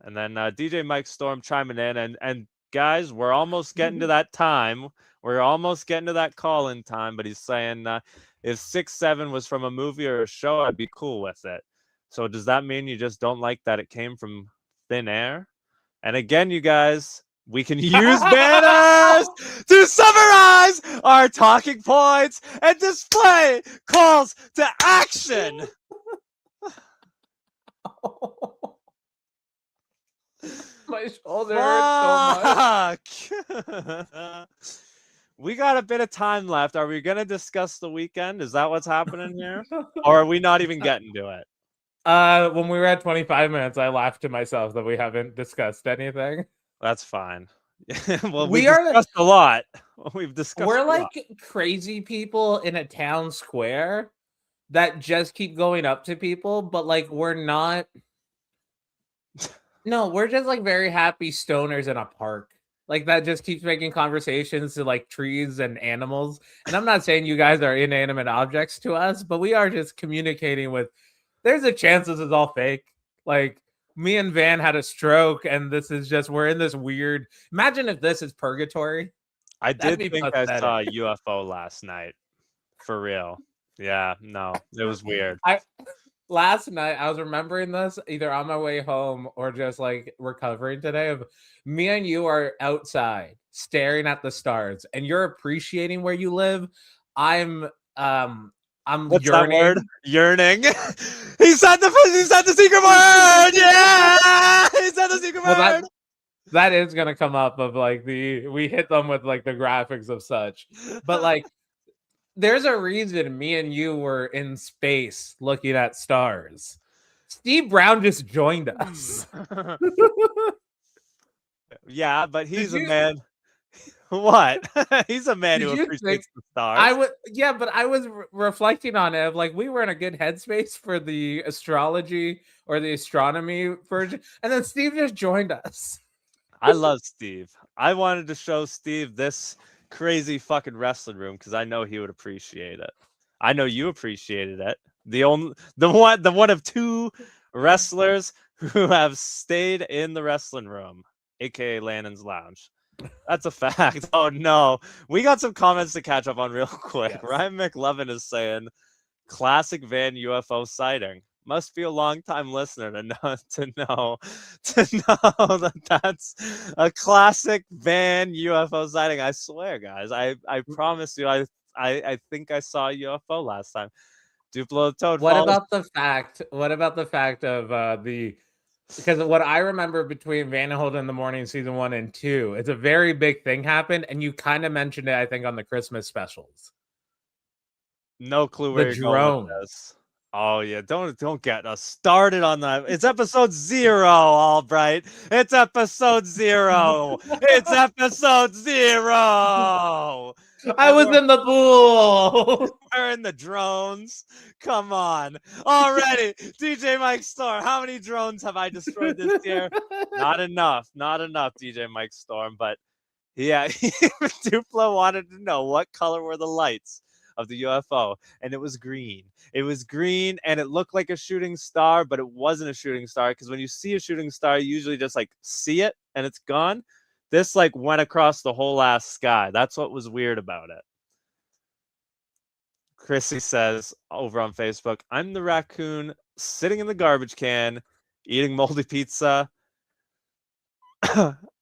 And then DJ Mike Storm chiming in and guys, we're almost getting to that time. We're almost getting to that call-in time, but he's saying if 6-7 was from a movie or a show, I'd be cool with it. So does that mean you just don't like that it came from thin air? And again, you guys, we can use banners to summarize our talking points and display calls to action. My shoulder hurts so much. We got a bit of time left. Are we going to discuss the weekend? Is that what's happening here? Or are we not even getting to it? When we were at 25 minutes, I laughed to myself that we haven't discussed anything. That's fine. Well, we discussed a lot. We've discussed We're like crazy people in a town square that just keep going up to people, but like we're not. No, we're just like very happy stoners in a park. Like that just keeps making conversations to like trees and animals. And I'm not saying you guys are inanimate objects to us, but we are just communicating with. There's a chance this is all fake. Like me and Van had a stroke, and this is just we're in this weird. Imagine if this is purgatory. I did think pathetic. I saw a UFO last night. For real. Yeah, no, it was weird. Last night I was remembering this either on my way home or just like recovering today. Of me and you are outside staring at the stars, and you're appreciating where you live. I'm What's yearning. That word? Yearning. He said the secret word. Yeah, he said the secret word. That is gonna come up of like we hit them with like the graphics of such, but like. There's a reason me and you were in space looking at stars. Steve Brown just joined us. Yeah, but he's a man. What? He's a man Did who you think appreciates the stars. but I was reflecting on it. Like we were in a good headspace for the astrology or the astronomy version, and then Steve just joined us. I love Steve. I wanted to show Steve this crazy fucking wrestling room because I know he would appreciate it. I know you appreciated it. The one of two wrestlers who have stayed in the wrestling room, aka Landon's Lounge. That's a fact. Oh no. We got some comments to catch up on real quick. Yes. Ryan McLovin is saying classic van UFO sighting. Must be a long time listener to know that that's a classic van UFO sighting. I swear, guys. I promise you. I think I saw a UFO last time. Duplo Toad What follows. about the fact? What about the fact of the? Because what I remember between Van Holden in the Morning season 1 and 2, it's a very big thing happened, and you kind of mentioned it, I think, on the Christmas specials. No clue The where you're going with drone. this. Oh yeah, don't get us started on that. It's episode 0, Albright. It's episode 0. It's episode 0. I And was in the pool. we're in the drones. Come on. Already, DJ Mike Storm. How many drones have I destroyed this year? Not enough. Not enough, DJ Mike Storm. But yeah, Duplo wanted to know what color were the lights of the UFO, and it was green. It was green, and it looked like a shooting star, but it wasn't a shooting star because when you see a shooting star, you usually just like see it and it's gone. This like went across the whole ass sky. That's what was weird about it. Chrissy says over on Facebook, I'm the raccoon sitting in the garbage can eating moldy pizza.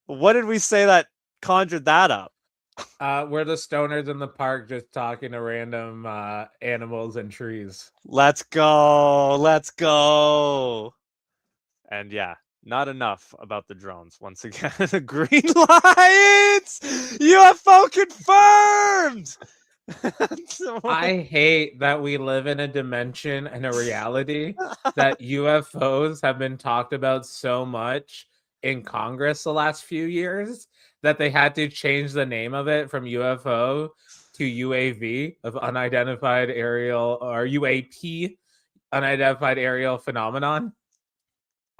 What did we say that conjured that up? We're the stoners in the park just talking to random animals and trees. Let's go. Let's go. And yeah, not enough about the drones. Once again, green lights! UFO confirmed! I hate that we live in a dimension and a reality that UFOs have been talked about so much in Congress the last few years that they had to change the name of it from UFO to UAV, of unidentified aerial, or UAP, unidentified aerial phenomenon.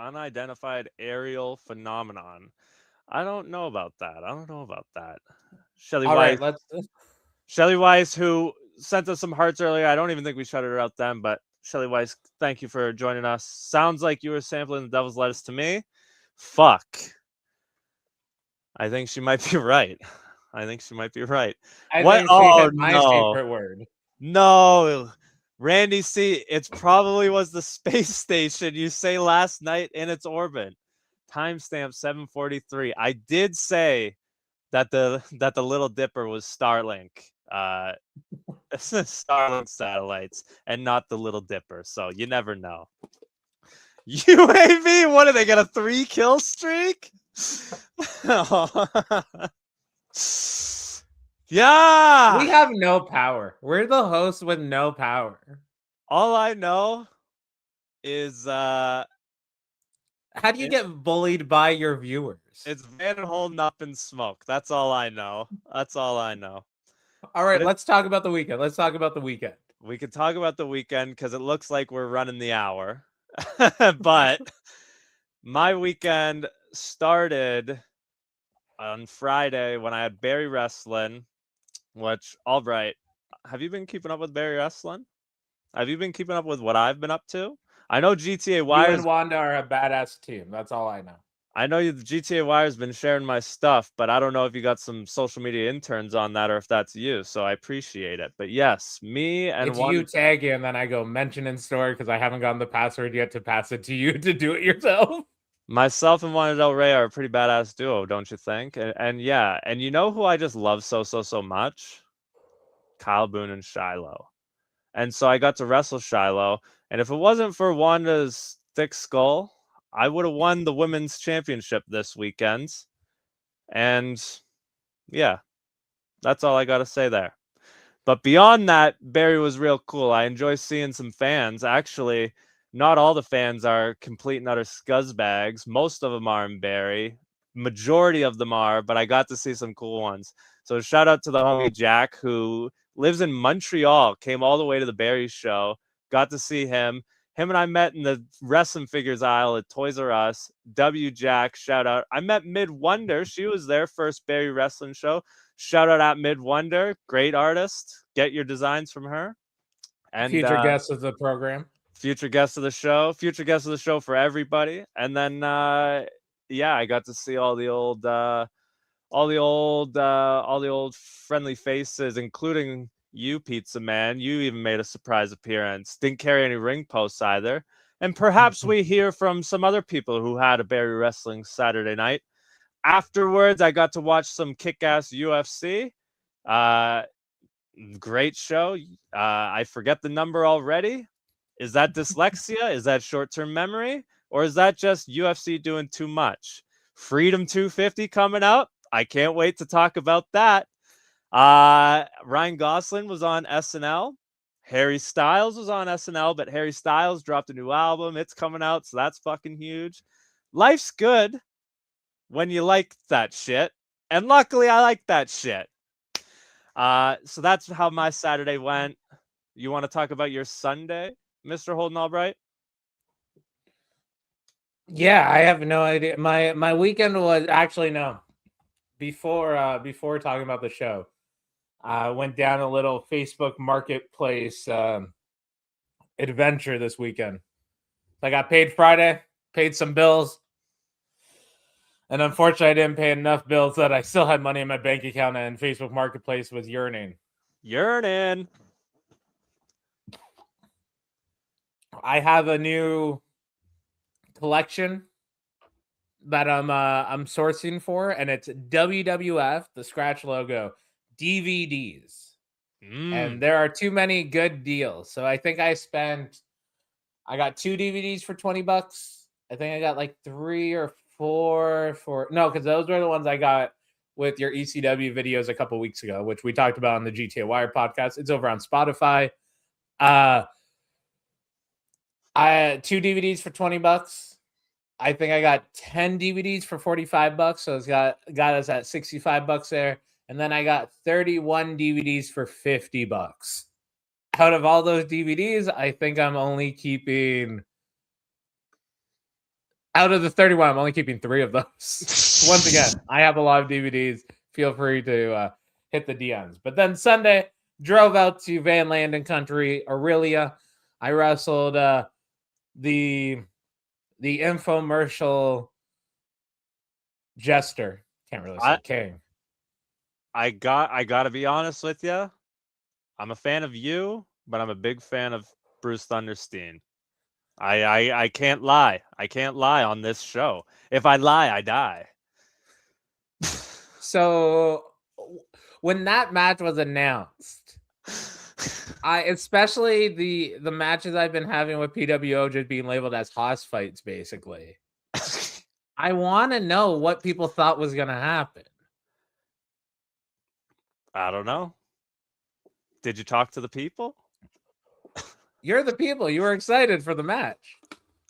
Unidentified aerial phenomenon. I don't know about that. Shelly All Weiss. right, let's. Shelly Weiss, who sent us some hearts earlier. I don't even think we shouted out then, but Shelly Weiss, thank you for joining us. Sounds like you were sampling the devil's lettuce to me. Fuck. I think she might be right. I What? think she Oh hit my no. favorite word. No. Randy C, it probably was the space station you say last night in its orbit. Timestamp 7:43. I did say that the Little Dipper was Starlink. Starlink satellites and not the Little Dipper. So you never know. UAV, what are they, got a 3-kill streak? Yeah. We have no power. We're the host with no power. All I know is how do you get bullied by your viewers? It's Van Holden up in smoke. That's all I know. All right, let's talk about the weekend. We could talk about the weekend because it looks like we're running the hour. But my weekend started on Friday when I had Barry Wrestling, which, Albright, have you been keeping up with Barry Wrestling? Have you been keeping up with what I've been up to? I know GTA Wires. You and Wanda are a badass team. That's all I know. I know the GTA Wire's been sharing my stuff, but I don't know if you got some social media interns on that or if that's you. So I appreciate it. But yes, me and it's you tag you, and then I go mention in story because I haven't gotten the password yet to pass it to you to do it yourself. Myself and Wanda Del Rey are a pretty badass duo, don't you think? And yeah, and you know who I just love so much? Kyle Boone and Shiloh. And so I got to wrestle Shiloh. And if it wasn't for Wanda's thick skull, I would have won the women's championship this weekend. And yeah, that's all I got to say there. But beyond that, Barry was real cool. I enjoy seeing some fans. Actually, not all the fans are complete and utter scuzzbags. Most of them are in Barry. majority of them are, but I got to see some cool ones. So shout out to the homie Jack, who lives in Montreal, came all the way to the Barry show, got to see him. Him and I met in the wrestling figures aisle at Toys R Us. W Jack, shout out. I met Mid Wonder. She was their first Barry wrestling show. Shout out at Mid Wonder. Great artist. Get your designs from her. And future guest of the program. Future guest of the show. Future guest of the show for everybody. And then yeah, I got to see all the old friendly faces, including you, Pizza Man. You even made a surprise appearance. Didn't carry any ring posts either. And perhaps we hear from some other people who had a Barry Wrestling Saturday night. Afterwards, I got to watch some kick-ass UFC. Great show. I forget the number already. Is that dyslexia? Is that short-term memory? Or is that just UFC doing too much? Freedom 250 coming out. I can't wait to talk about that. Ryan Gosling was on SNL. Harry Styles was on SNL, but Harry Styles dropped a new album. It's coming out, so that's fucking huge. Life's good when you like that shit. And luckily, I like that shit. So that's how my Saturday went. You want to talk about your Sunday, Mr. Holden Albright? Yeah, I have no idea. My weekend was actually no. Before talking about the show, I went down a little Facebook Marketplace adventure this weekend. I got paid Friday, paid some bills, and unfortunately, I didn't pay enough bills that I still had money in my bank account, and Facebook Marketplace was yearning. I have a new collection that I'm sourcing for, and it's WWF, the scratch logo, DVDs. And there are too many good deals. So I think I got 2 DVDs for $20. I think I got like 3 or 4 because those were the ones I got with your ECW videos a couple weeks ago, which we talked about on the GTA Wire podcast. It's over on Spotify. I had 2 DVDs for $20. I think I got 10 DVDs for $45, so it's got us at $65 there. And then I got 31 DVDs for $50. Out of all those DVDs, I think I'm only keeping, out of the 31, I'm only keeping 3 of those. Once again, I have a lot of DVDs. Feel free to hit the DMs. But then Sunday, drove out to Van Landon Country, Aurelia. I wrestled the infomercial jester. Can't really say king. I gotta be honest with you. I'm a fan of you, but I'm a big fan of Bruce Thunderstein. I can't lie. I can't lie on this show. If I lie, I die. So when that match was announced, especially the matches I've been having with PWO just being labeled as hoss fights, basically. I want to know what people thought was going to happen. I don't know. Did you talk to the people? You're the people. You were excited for the match.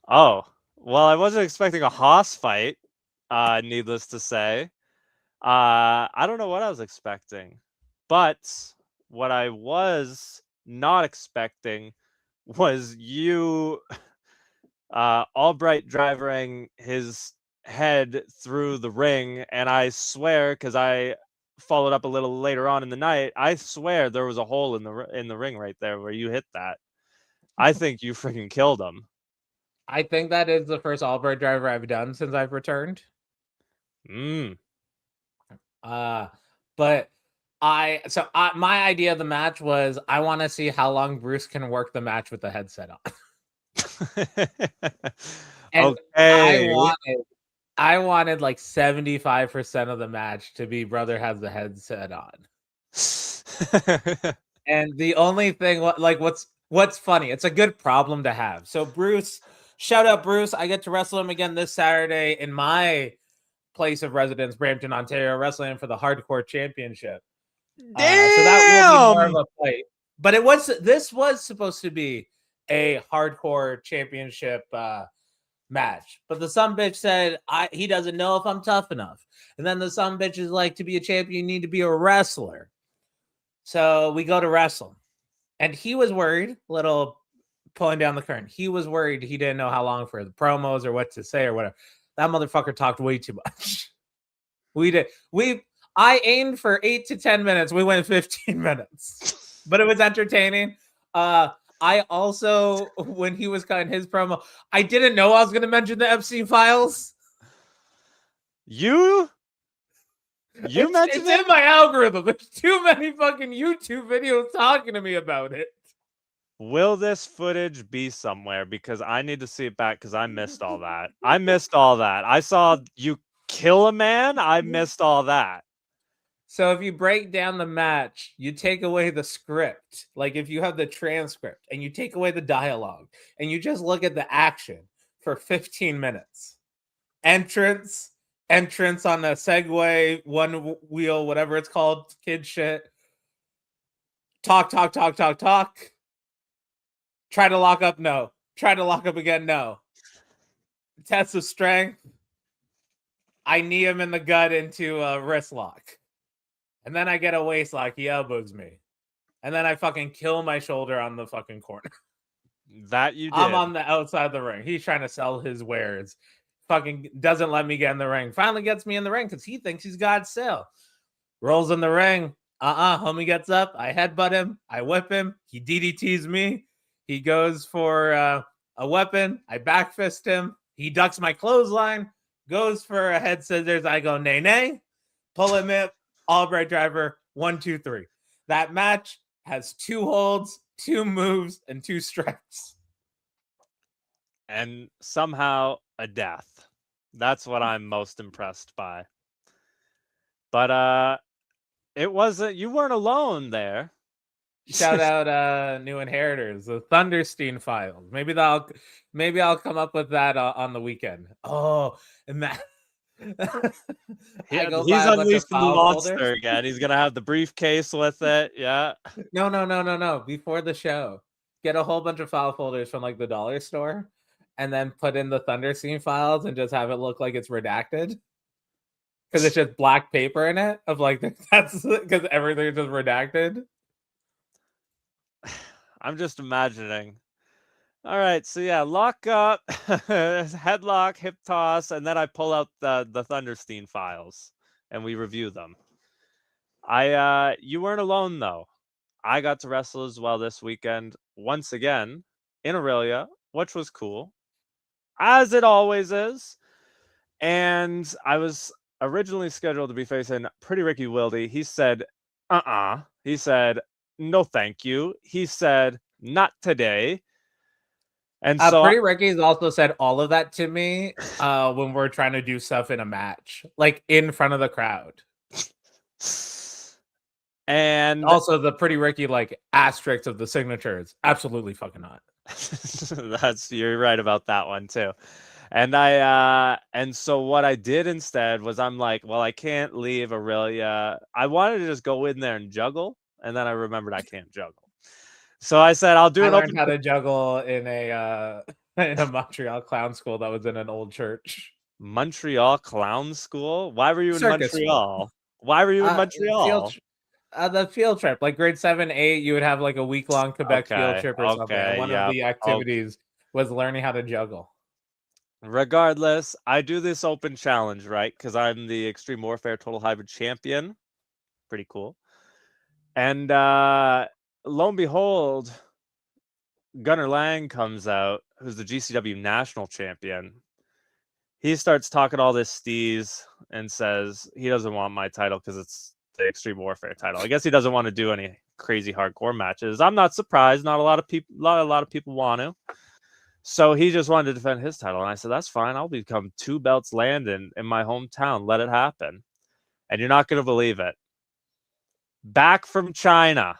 Oh, well, I wasn't expecting a hoss fight, needless to say. I don't know what I was expecting. But what I was not expecting was you, Albright, driving his head through the ring. And I swear, because I followed up a little later on in the night, I swear there was a hole in the ring right there where you hit that. I think you freaking killed him. I think that is the first Albright driver I've done since I've returned. But my idea of the match was I want to see how long Bruce can work the match with the headset on. And okay. I wanted like 75% of the match to be brother has the headset on. And the only thing what's funny, it's a good problem to have. So Bruce, shout out Bruce. I get to wrestle him again this Saturday in my place of residence, Brampton, Ontario, wrestling for the Hardcore Championship. Damn! So that will be more of a fight. But this was supposed to be a Hardcore Championship match. But the sumbitch said he doesn't know if I'm tough enough. And then the sumbitch is like, to be a champion, you need to be a wrestler. So we go to wrestle. And he was worried, little pulling down the curtain. He was worried he didn't know how long for the promos or what to say or whatever. That motherfucker talked way too much. I aimed for 8 to 10 minutes. We went 15 minutes. But it was entertaining. I also, when he was cutting his promo, I didn't know I was going to mention the Epstein files. You mentioned it's in my algorithm. There's too many fucking YouTube videos talking to me about it. Will this footage be somewhere? Because I need to see it back because I missed all that. I saw you kill a man. I missed all that. So if you break down the match, you take away the script. Like if you have the transcript and you take away the dialogue and you just look at the action for 15 minutes. Entrance on a Segway, one wheel, whatever it's called, kid shit. Talk. Try to lock up, no. Try to lock up again, no. Test of strength. I knee him in the gut into a wrist lock. And then I get a waist lock. He elbows me. And then I fucking kill my shoulder on the fucking corner. That you did. I'm on the outside of the ring. He's trying to sell his wares. Fucking doesn't let me get in the ring. Finally gets me in the ring because he thinks he's God's sale. Rolls in the ring. Homie gets up. I headbutt him. I whip him. He DDTs me. He goes for a weapon. I back fist him. He ducks my clothesline. Goes for a head scissors. I go nay. Pull him up. Albright driver. 1, 2, 3. That match has 2 holds, 2 moves, and 2 strikes. And somehow a death. That's what I'm most impressed by. But it wasn't. You weren't alone there. Shout out new inheritors, the Thunderstein files. Maybe I'll come up with that on the weekend. Oh, and that he's unleashed the monster again. He's gonna have the briefcase with it. Yeah. No. Before the show, get a whole bunch of file folders from like the dollar store, and then put in the Thunderstein files and just have it look like it's redacted. Because it's just black paper in it of like that's because everything is just redacted. I'm just imagining. All right, so yeah, lock up, headlock, hip toss, and then I pull out the Thunderstein files and we review them. You weren't alone though. I got to wrestle as well this weekend once again in Aurelia, which was cool, as it always is. And I was originally scheduled to be facing Pretty Ricky Wilde. He said, He said, no, thank you. He said, not today. And so Pretty Ricky's also said all of that to me when we're trying to do stuff in a match, like in front of the crowd. And also the Pretty Ricky like asterisk of the signatures. Absolutely fucking not. You're right about that one too. And and so what I did instead was I'm like, well, I can't leave Aurelia. I wanted to just go in there and juggle. And then I remembered I can't juggle. So I said, I'll do I learned how to juggle in a Montreal clown school that was in an old church. Montreal clown school? Why were you in Montreal? Why were you in Montreal? The field trip, like grade 7, 8, you would have like a week-long Quebec field trip or something. And one of the activities was learning how to juggle. Regardless, I do this open challenge, right? Because I'm the Extreme Warfare Total Hybrid champion. Pretty cool. And lo and behold, Gunnar Lang comes out, who's the GCW national champion. He starts talking all this steez and says he doesn't want my title because it's the Extreme Warfare title. I guess he doesn't want to do any crazy hardcore matches. I'm not surprised. Not a lot of people want to. So he just wanted to defend his title. And I said, that's fine. I'll become 2 belts Landon in my hometown. Let it happen. And you're not going to believe it. Back from China,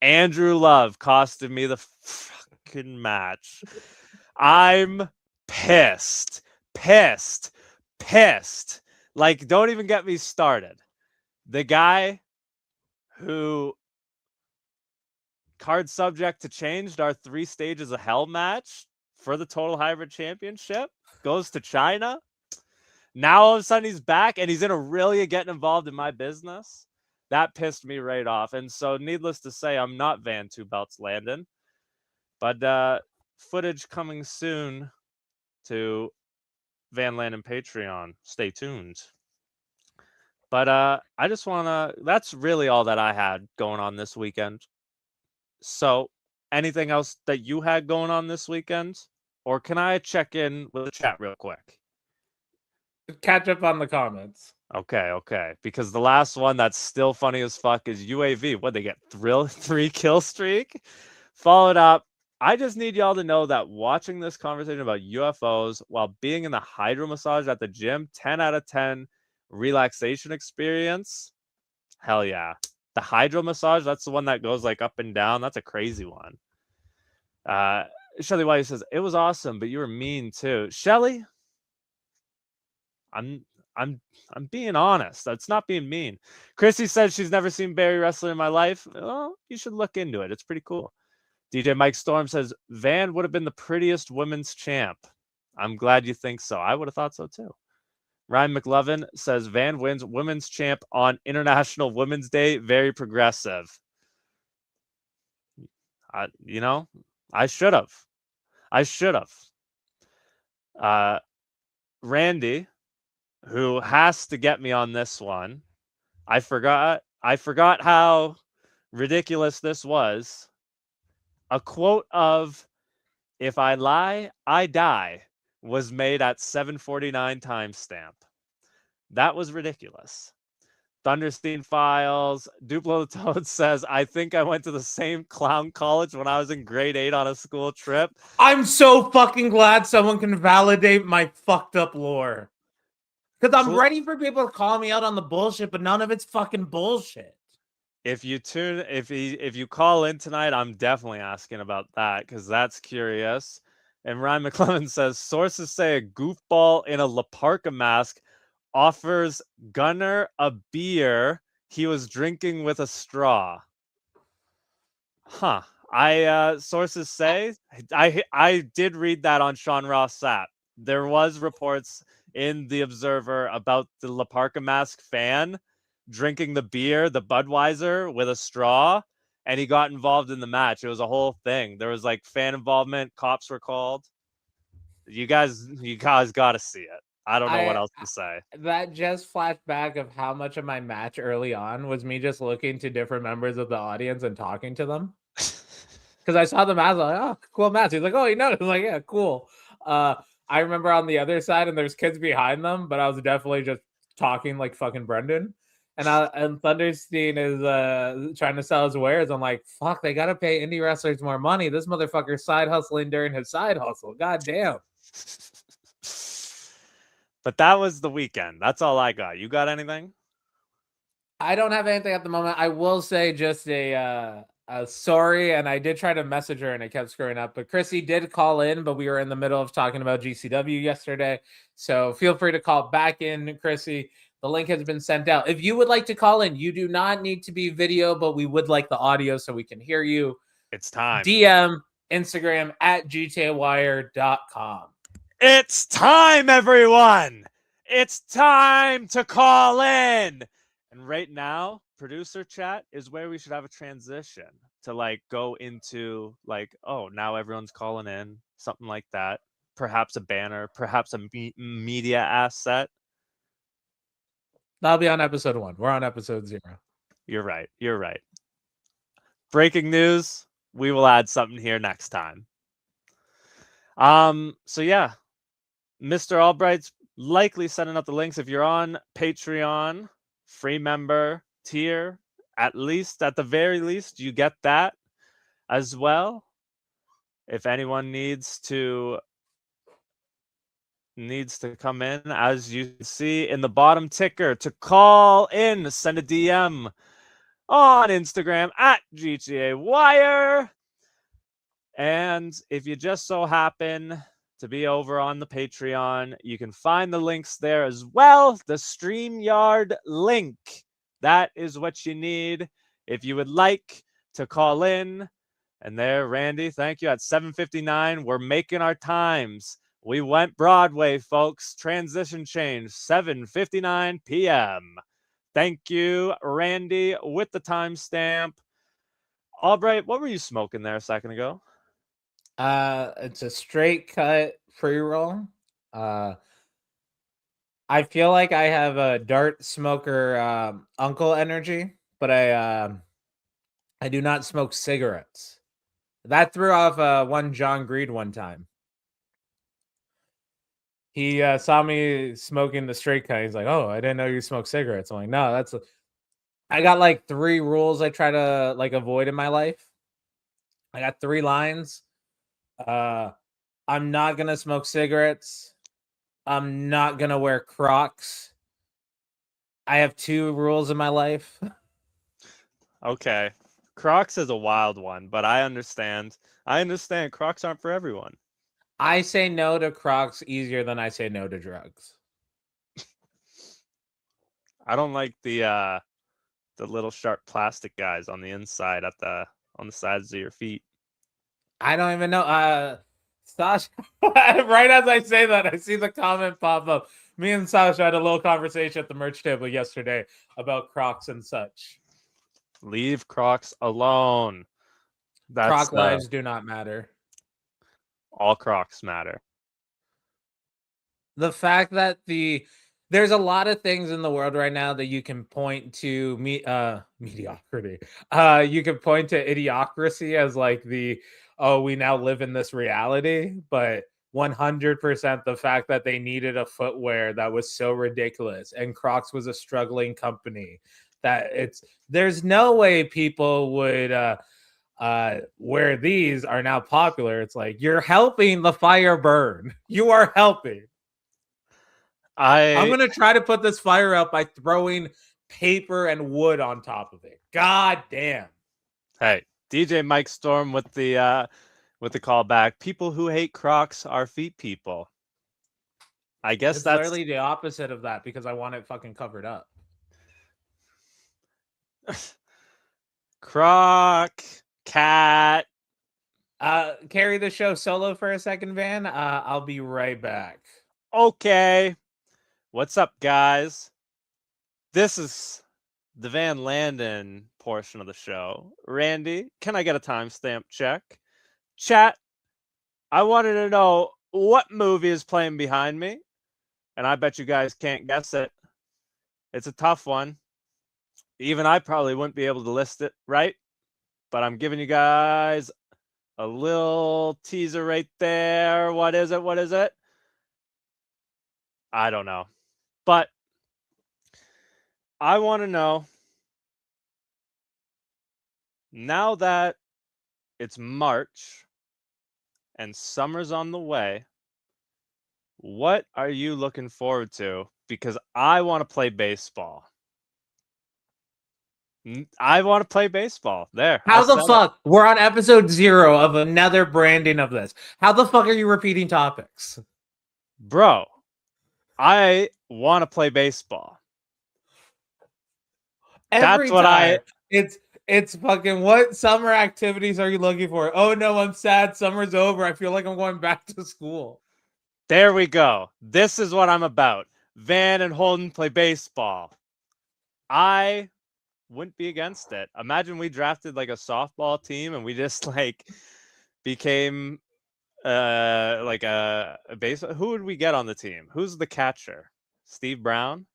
Andrew Love costed me the fucking match. I'm pissed. Like, don't even get me started. The guy who card subject to changed our 3 stages of hell match for the Total Hybrid Championship, goes to China. Now all of a sudden he's back and he's in Aurelia getting involved in my business. That pissed me right off. And so needless to say, I'm not Van Two Belts Landon. But footage coming soon to Van Landon Patreon. Stay tuned. But I just want to, that's really all that I had going on this weekend. So anything else that you had going on this weekend? Or can I check in with the chat real quick? Catch up on the comments. Okay. Because the last one that's still funny as fuck is UAV. What, they get 3 kill streak? Followed up. I just need y'all to know that watching this conversation about UFOs while being in the hydro massage at the gym, 10 out of 10 relaxation experience. Hell yeah. The hydro massage, that's the one that goes like up and down. That's a crazy one. Shelly White says, it was awesome, but you were mean too. Shelly, I'm being honest. That's not being mean. Chrissy says she's never seen Barry wrestling in my life. Well, you should look into it. It's pretty cool. DJ Mike Storm says, Van would have been the prettiest women's champ. I'm glad you think so. I would have thought so too. Ryan McLovin says, Van wins women's champ on International Women's Day. Very progressive. I should have. Randy, who has to get me on this one. I forgot how ridiculous this was. A quote of, if I lie, I die, was made at 7:49 timestamp. That was ridiculous. Thunderstein Files, Duplo the Toad says, I think I went to the same clown college when I was in grade 8 on a school trip. I'm so fucking glad someone can validate my fucked up lore. Because I'm ready for people to call me out on the bullshit, but none of it's fucking bullshit. If you call in tonight, I'm definitely asking about that because that's curious. And Ryan McClellan says, sources say a goofball in a La Parka mask offers Gunner a beer he was drinking with a straw. Huh. Sources say, I did read that on Sean Ross Sapp. There was reports in the Observer about the La Parka mask fan drinking the beer, the Budweiser, with a straw, and he got involved in the match. It was a whole thing. There was like fan involvement. Cops were called. You guys got to see it. I don't know what else to say. That just flashed back of how much of my match early on was me just looking to different members of the audience and talking to them. Because I saw the match, like, oh, cool match. He's like, oh, you know, I'm like, yeah, cool. I remember on the other side, and there's kids behind them, but I was definitely just talking like fucking Brendan. And Thunderstein is trying to sell his wares. I'm like, fuck, they gotta pay indie wrestlers more money. This motherfucker's side hustling during his side hustle. God damn. But that was the weekend. That's all I got. You got anything? I don't have anything at the moment. I will say just a sorry, and I did try to message her and it kept screwing up. But Chrissy did call in, but we were in the middle of talking about GCW yesterday. So feel free to call back in, Chrissy. The link has been sent out. If you would like to call in, you do not need to be video, but we would like the audio so we can hear you. It's time. DM, Instagram at gtawire.com. It's time, everyone. It's time to call in. And right now, producer chat is where we should have a transition to like go into like, oh, now everyone's calling in, something like that. Perhaps a banner, perhaps a media asset. That'll be on episode 1. We're on episode 0. You're right. Breaking news. We will add something here next time. So yeah, Mr. Albright's likely sending out the links. If you're on Patreon, free member tier, at the very least, you get that as well. If anyone needs to come in, as you see in the bottom ticker, to call in, send a DM on Instagram at GTA Wire. And if you just so happen to be over on the Patreon, you can find the links there as well. The StreamYard link. That is what you need. If you would like to call in, And there, Randy, thank you. At 7:59, we're making our times. We went Broadway, folks. Transition change, 7:59 p.m. Thank you, Randy, with the timestamp. Albright, what were you smoking there a second ago? It's a straight cut pre-roll. I feel like I have a dart smoker uncle energy, but I do not smoke cigarettes. That threw off one John Greed one time. He saw me smoking the straight cut. He's like, "Oh, I didn't know you smoke cigarettes." I'm like, "No, I got like 3 rules I try to like avoid in my life. I got 3 lines. I'm not gonna smoke cigarettes. I'm not gonna wear Crocs. I have 2 rules in my life." Okay. Crocs is a wild one, but I understand. I understand Crocs aren't for everyone. I say no to Crocs easier than I say no to drugs. I don't like the little sharp plastic guys on the inside on the sides of your feet. I don't even know. Sasha, right as I say that, I see the comment pop up. Me and Sasha had a little conversation at the merch table yesterday about Crocs and such. Leave Crocs alone. Croc lives do not matter. All Crocs matter. The fact that there's a lot of things in the world right now that you can point to mediocrity. You can point to idiocracy as like we now live in this reality, but 100% the fact that they needed a footwear that was so ridiculous and Crocs was a struggling company that there's no way people would where these are now popular. It's like you're helping the fire burn. You are helping. I'm gonna try to put this fire out by throwing paper and wood on top of it. God damn. Hey, DJ Mike Storm with the callback. People who hate Crocs are feet people. I guess it's that's literally the opposite of that because I want it fucking covered up. Croc cat. Carry the show solo for a second, Van. I'll be right back. Okay. What's up, guys? This is the Van Landon portion of the show. Randy, can I get a timestamp check? Chat, I wanted to know what movie is playing behind me, and I bet you guys can't guess it. It's a tough one. Even I probably wouldn't be able to list it right, but I'm giving you guys a little teaser right there. What is it? What is it? I don't know. But I want to know, now that it's March and summer's on the way, what are you looking forward to? Because I want to play baseball. I want to play baseball. There. How the fuck? We're on episode 0 of another branding of this. How the fuck are you repeating topics? Bro, I want to play baseball. Every time. It's fucking, what summer activities are you looking for? Oh no, I'm sad. Summer's over. I feel like I'm going back to school. There we go. This is what I'm about. Van and Holden play baseball. I wouldn't be against it. Imagine we drafted like a softball team and we just like became like a base. Who would we get on the team? Who's the catcher? Steve Brown?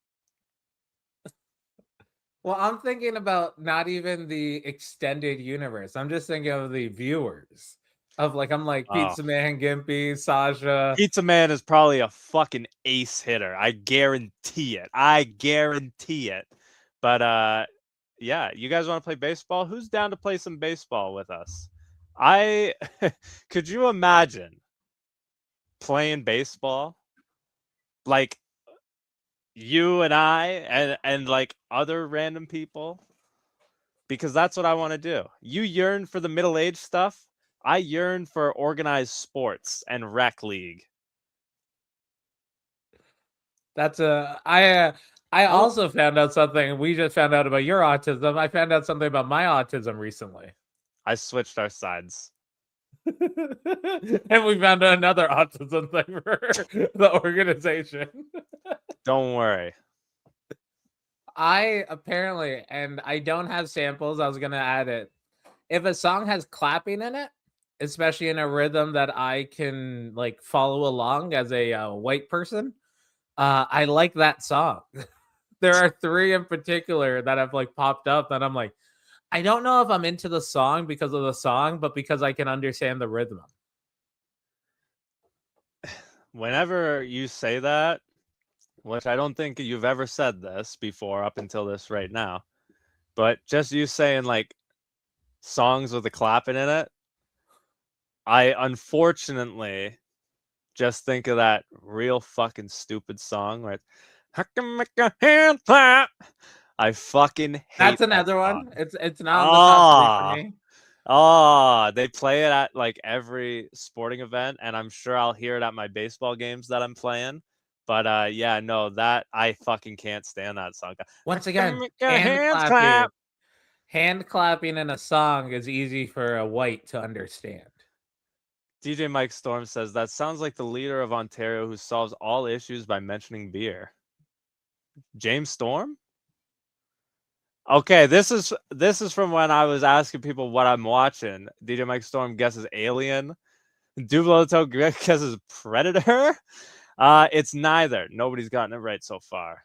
Well, I'm thinking about not even the extended universe. I'm just thinking of the viewers. I'm like Pizza Man, Gimpy, Sasha. Pizza Man is probably a fucking ace hitter. I guarantee it. But yeah, you guys want to play baseball? Who's down to play some baseball with us? Could you imagine playing baseball? Like you and I and like other random people? Because that's what I want to do. You yearn for the middle-aged stuff. I yearn for organized sports and rec league. I also found out something. We just found out about your autism. I found out something about my autism recently. I switched our sides. And we found another autism thing for the organization. Don't worry. I apparently, and I don't have samples, I was going to add it. If a song has clapping in it, especially in a rhythm that I can like follow along as a white person, I like that song. There are 3 in particular that have like popped up and I'm like, I don't know if I'm into the song because of the song, but because I can understand the rhythm. Whenever you say that, which I don't think you've ever said this before up until this right now, but just you saying like songs with a clapping in it, I unfortunately just think of that real fucking stupid song where it's, I can make a hand clap. I fucking hate That's that another song. one. It's not in the top 3 for me. They play it at like every sporting event, and I'm sure I'll hear it at my baseball games that I'm playing. But yeah, no, that I fucking can't stand that song. Once I can again, make a hand hands clapping. clap. Hand clapping in a song is easy for a white to understand. DJ Mike Storm says that sounds like the leader of Ontario who solves all issues by mentioning beer. James Storm? Okay, this is from when I was asking people what I'm watching. DJ Mike Storm guesses Alien. Dubloto guesses Predator. It's neither. Nobody's gotten it right so far.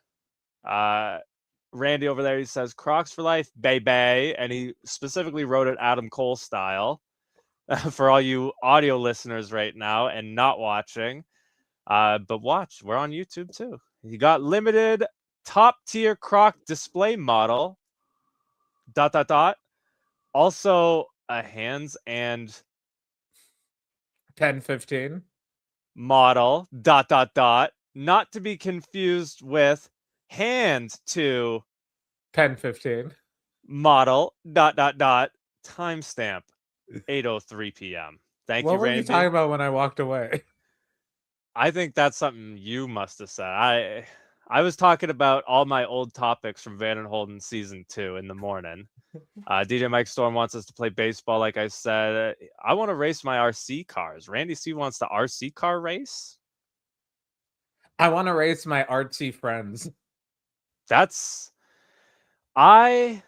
Randy over there, he says Crocs for life, baby, and he specifically wrote it Adam Cole style. For all you audio listeners right now and not watching, but watch, we're on YouTube too. You got limited top tier Croc display model. ... Also a hands and 10-15 model ... Not to be confused with hand to 10-15 model ... Timestamp 8:03 p.m. Thank you, What were you Randy. talking about when I walked away? I think that's something you must have said. I was talking about all my old topics from Landon Holden season 2 in the morning. DJ Mike Storm wants us to play baseball, like I said. I want to race my RC cars. Randy C wants the RC car race. I want to race my artsy friends. I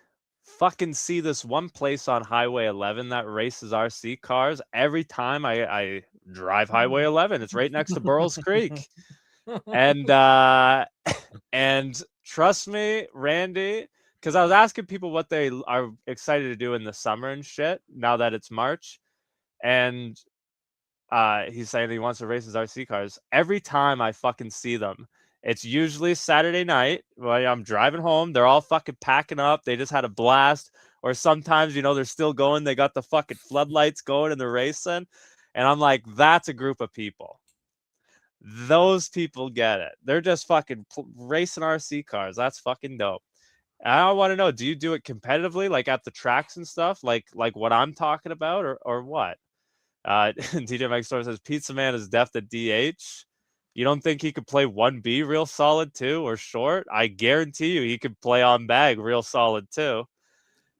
fucking see this one place on Highway 11 that races RC cars every time I drive Highway 11. It's right next to Burroughs Creek. And and trust me, Randy, because I was asking people what they are excited to do in the summer and shit now that it's March. And he's saying he wants to race his RC cars. Every time I fucking see them, it's usually Saturday night when I'm driving home. They're all fucking packing up. They just had a blast. Or sometimes, they're still going. They got the fucking floodlights going and they're racing. And I'm like, that's a group of people. Those people get it. They're just fucking racing RC cars. That's fucking dope. And I want to know, do you do it competitively, like at the tracks and stuff, like what I'm talking about, or what? DJ Mike Storm says Pizza Man is deft at DH. You don't think he could play 1B real solid too, or short? I guarantee you he could play on bag real solid too.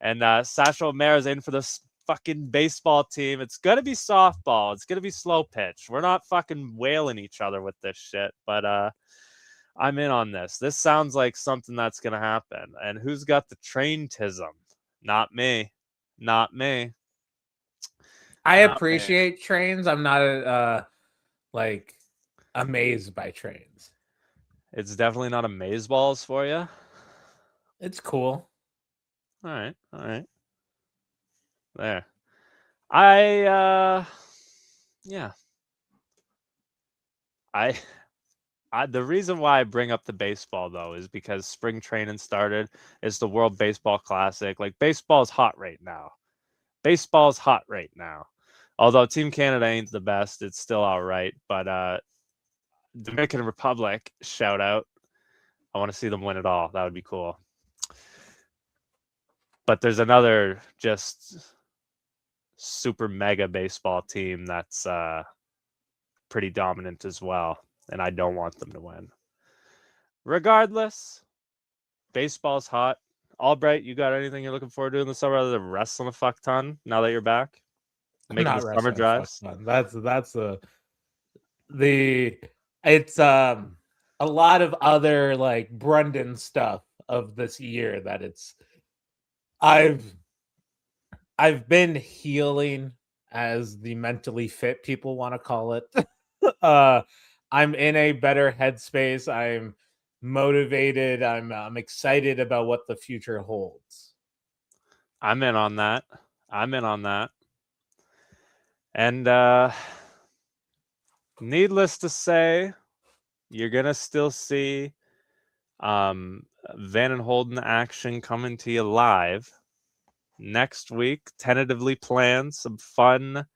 And Sasha O'Mara's in for this fucking baseball team. It's gonna be softball. It's gonna be slow pitch. We're not fucking wailing each other with this shit. But I'm in on this. This sounds like something that's gonna happen. And who's got the traintism? Not me. Not me. I appreciate trains. I'm not like amazed by trains. It's definitely not amazeballs for you. It's cool. All right. There. Yeah. The reason why I bring up the baseball though is because spring training started. It's the World Baseball Classic. Like baseball's hot right now. Although Team Canada ain't the best, it's still all right. But Dominican Republic, shout out. I want to see them win it all. That would be cool. But there's another just super mega baseball team that's pretty dominant as well, and I don't want them to win. Regardless, baseball's hot. Albright, you got anything you're looking forward to in the summer other than wrestling a fuck ton now that you're back? I'm Making not the summer wrestling. Fuck drives? fun. That's the it's a lot of other like Brendan stuff of this year that I've I've been healing, as the mentally fit people want to call it. uh I'm in a better headspace. I'm motivated. I'm excited about what the future holds. I'm in on that. I'm in on that. And needless to say, you're gonna still see Van and Holden action coming to you live next week. Tentatively planned some fun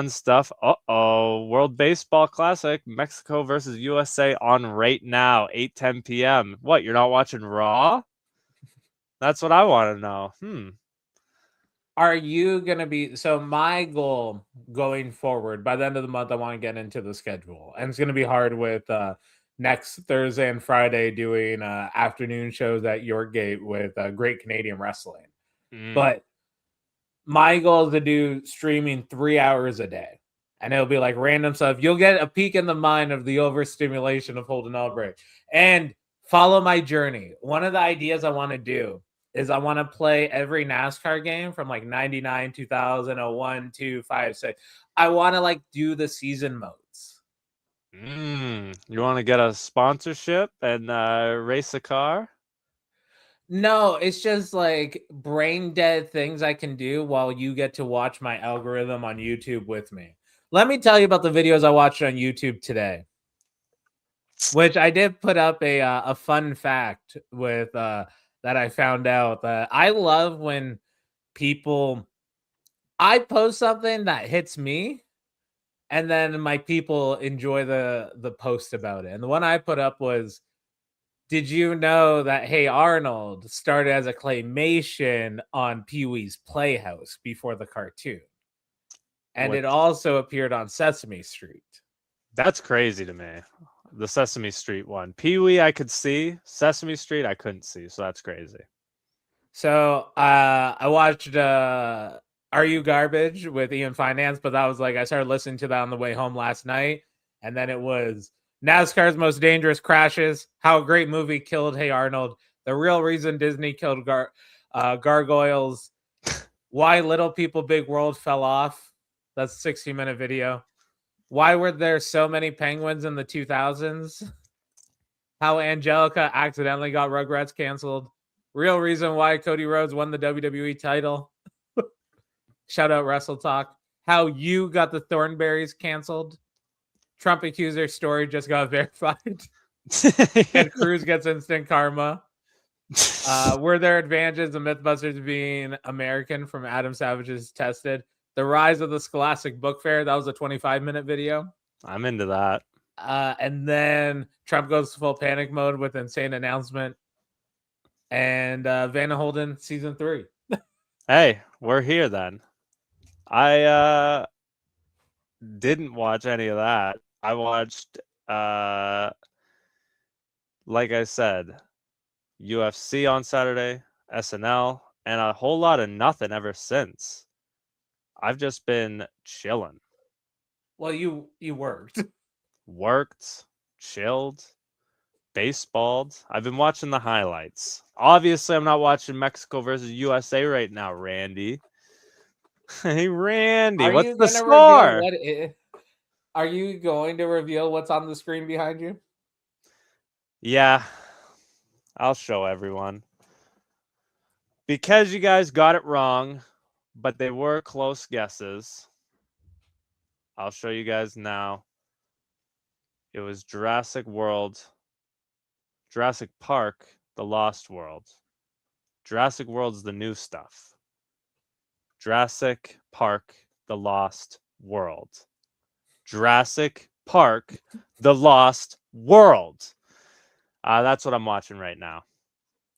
stuff. World Baseball Classic, Mexico versus USA on right now, 8:10 p.m. What, you're not watching Raw? That's what I want to know. Are you going to be so my goal going forward by the end of the month, I want to get into the schedule, and it's going to be hard with next Thursday and Friday doing afternoon shows at Your Gate with Great Canadian Wrestling. But my goal is to do streaming 3 hours a day, and it'll be like random stuff. You'll get a peek in the mind of the overstimulation of Holden Albright and follow my journey. One of the ideas I want to do is I want to play every NASCAR game from like 99, 2000, 01, 2, 5, 6. I want to like do the season modes. You want to get a sponsorship and race a car? No, it's just like brain dead things I can do while you get to watch my algorithm on YouTube with me. Let me tell you about the videos I watched on YouTube today, which I did put up a fun fact with that I found out. I love when I post something that hits me, and then my people enjoy the post about it. And the one I put up was, did you know that Hey Arnold started as a claymation on Pee-wee's Playhouse before the cartoon? And it also appeared on Sesame Street. That's crazy to me. The Sesame Street one. Pee-wee I could see. Sesame Street I couldn't see, so that's crazy. So I watched Are You Garbage with Ian Finance, but that was like I started listening to that on the way home last night, and then it was NASCAR's Most Dangerous Crashes, how a great movie killed Hey Arnold, the real reason Disney killed gargoyles, why Little People Big World fell off. That's a 60-minute video. Why were there so many penguins in the 2000s? How Angelica accidentally got Rugrats canceled. Real reason why Cody Rhodes won the WWE title. Shout out Wrestle Talk. How you got the Thornberries canceled. Trump accuser story just got verified. And Cruz gets instant karma. Were there advantages of Mythbusters being American from Adam Savage's Tested? The rise of the Scholastic Book Fair. That was a 25-minute video. I'm into that. And then Trump goes full panic mode with insane announcement. And Van Holden season 3. Hey, we're here then. I didn't watch any of that. I watched like I said, UFC on Saturday, SNL, and a whole lot of nothing ever since. I've just been chilling. Well, you worked. Worked, chilled, baseballed. I've been watching the highlights. Obviously, I'm not watching Mexico versus USA right now, Randy. Hey, Randy, what's the score? Are you going to reveal what's on the screen behind you? Yeah, I'll show everyone. Because you guys got it wrong, but they were close guesses. I'll show you guys now. It was Jurassic Park, The Lost World. Jurassic World's the new stuff. Jurassic Park, The Lost World. Jurassic Park, The Lost World. That's what I'm watching right now.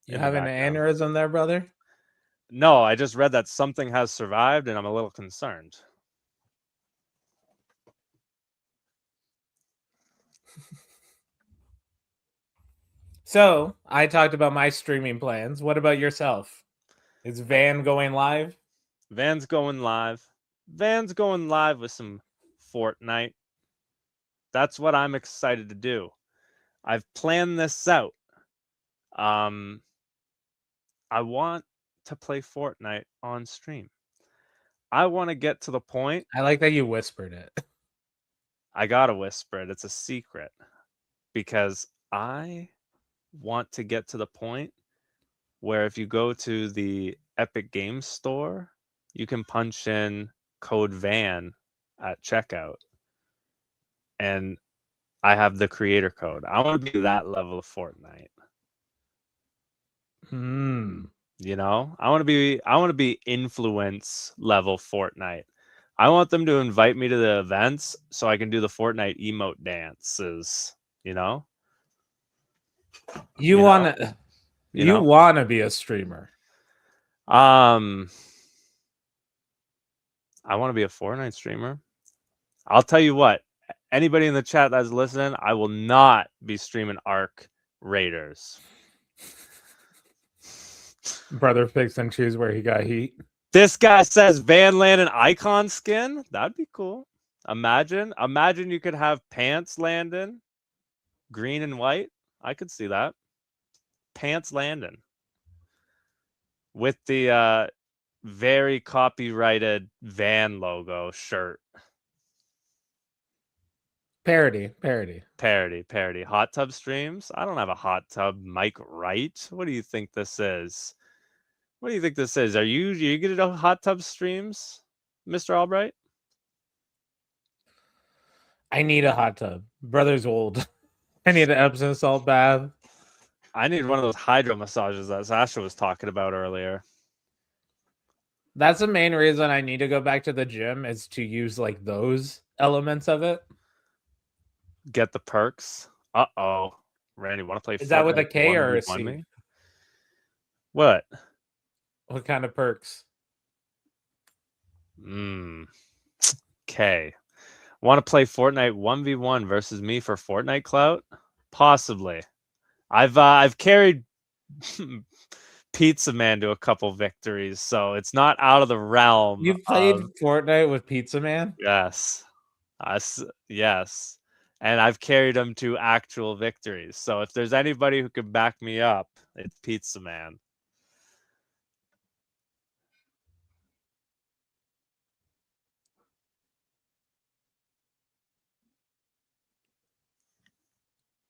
You having an aneurysm there, brother? No, I just read that something has survived, and I'm a little concerned. So I talked about my streaming plans. What about yourself? Is Van going live? Van's going live. Van's going live with some Fortnite. That's what I'm excited to do. I've planned this out. I want to play Fortnite on stream. I want to get to the point. I like that you whispered it. I gotta whisper it. It's a secret because I want to get to the point where if you go to the Epic Games Store, you can punch in code VAN at checkout. And I have the creator code. I want to be that level of Fortnite. You know, I want to be influence level Fortnite. I want them to invite me to the events so I can do the Fortnite emote dances, you know? You want to be a streamer. I want to be a Fortnite streamer. I'll tell you what, anybody in the chat that's listening, I will not be streaming Ark Raiders. Brother picks and choose where he got heat. This guy says Van Landon icon skin. That'd be cool. Imagine you could have pants Landon, green and white. I could see that. Pants Landon with the very copyrighted Van logo shirt. Parody. Hot tub streams. I don't have a hot tub mic right. What do you think this is? Are you good at hot tub streams, Mr. Albright? I need a hot tub. Brother's old. I need an Epsom salt bath. I need one of those hydro massages that Sasha was talking about earlier. That's the main reason I need to go back to the gym, is to use like those elements of it. Get the perks. Uh-oh. Randy, want to play Is that with a K or a C? Me? What? What kind of perks? K. Want to play Fortnite 1v1 versus me for Fortnite clout? Possibly. I've carried Pizza Man to a couple victories, so it's not out of the realm. You played Fortnite with Pizza Man? Yes. Yes. And I've carried him to actual victories. So if there's anybody who could back me up, it's Pizza Man.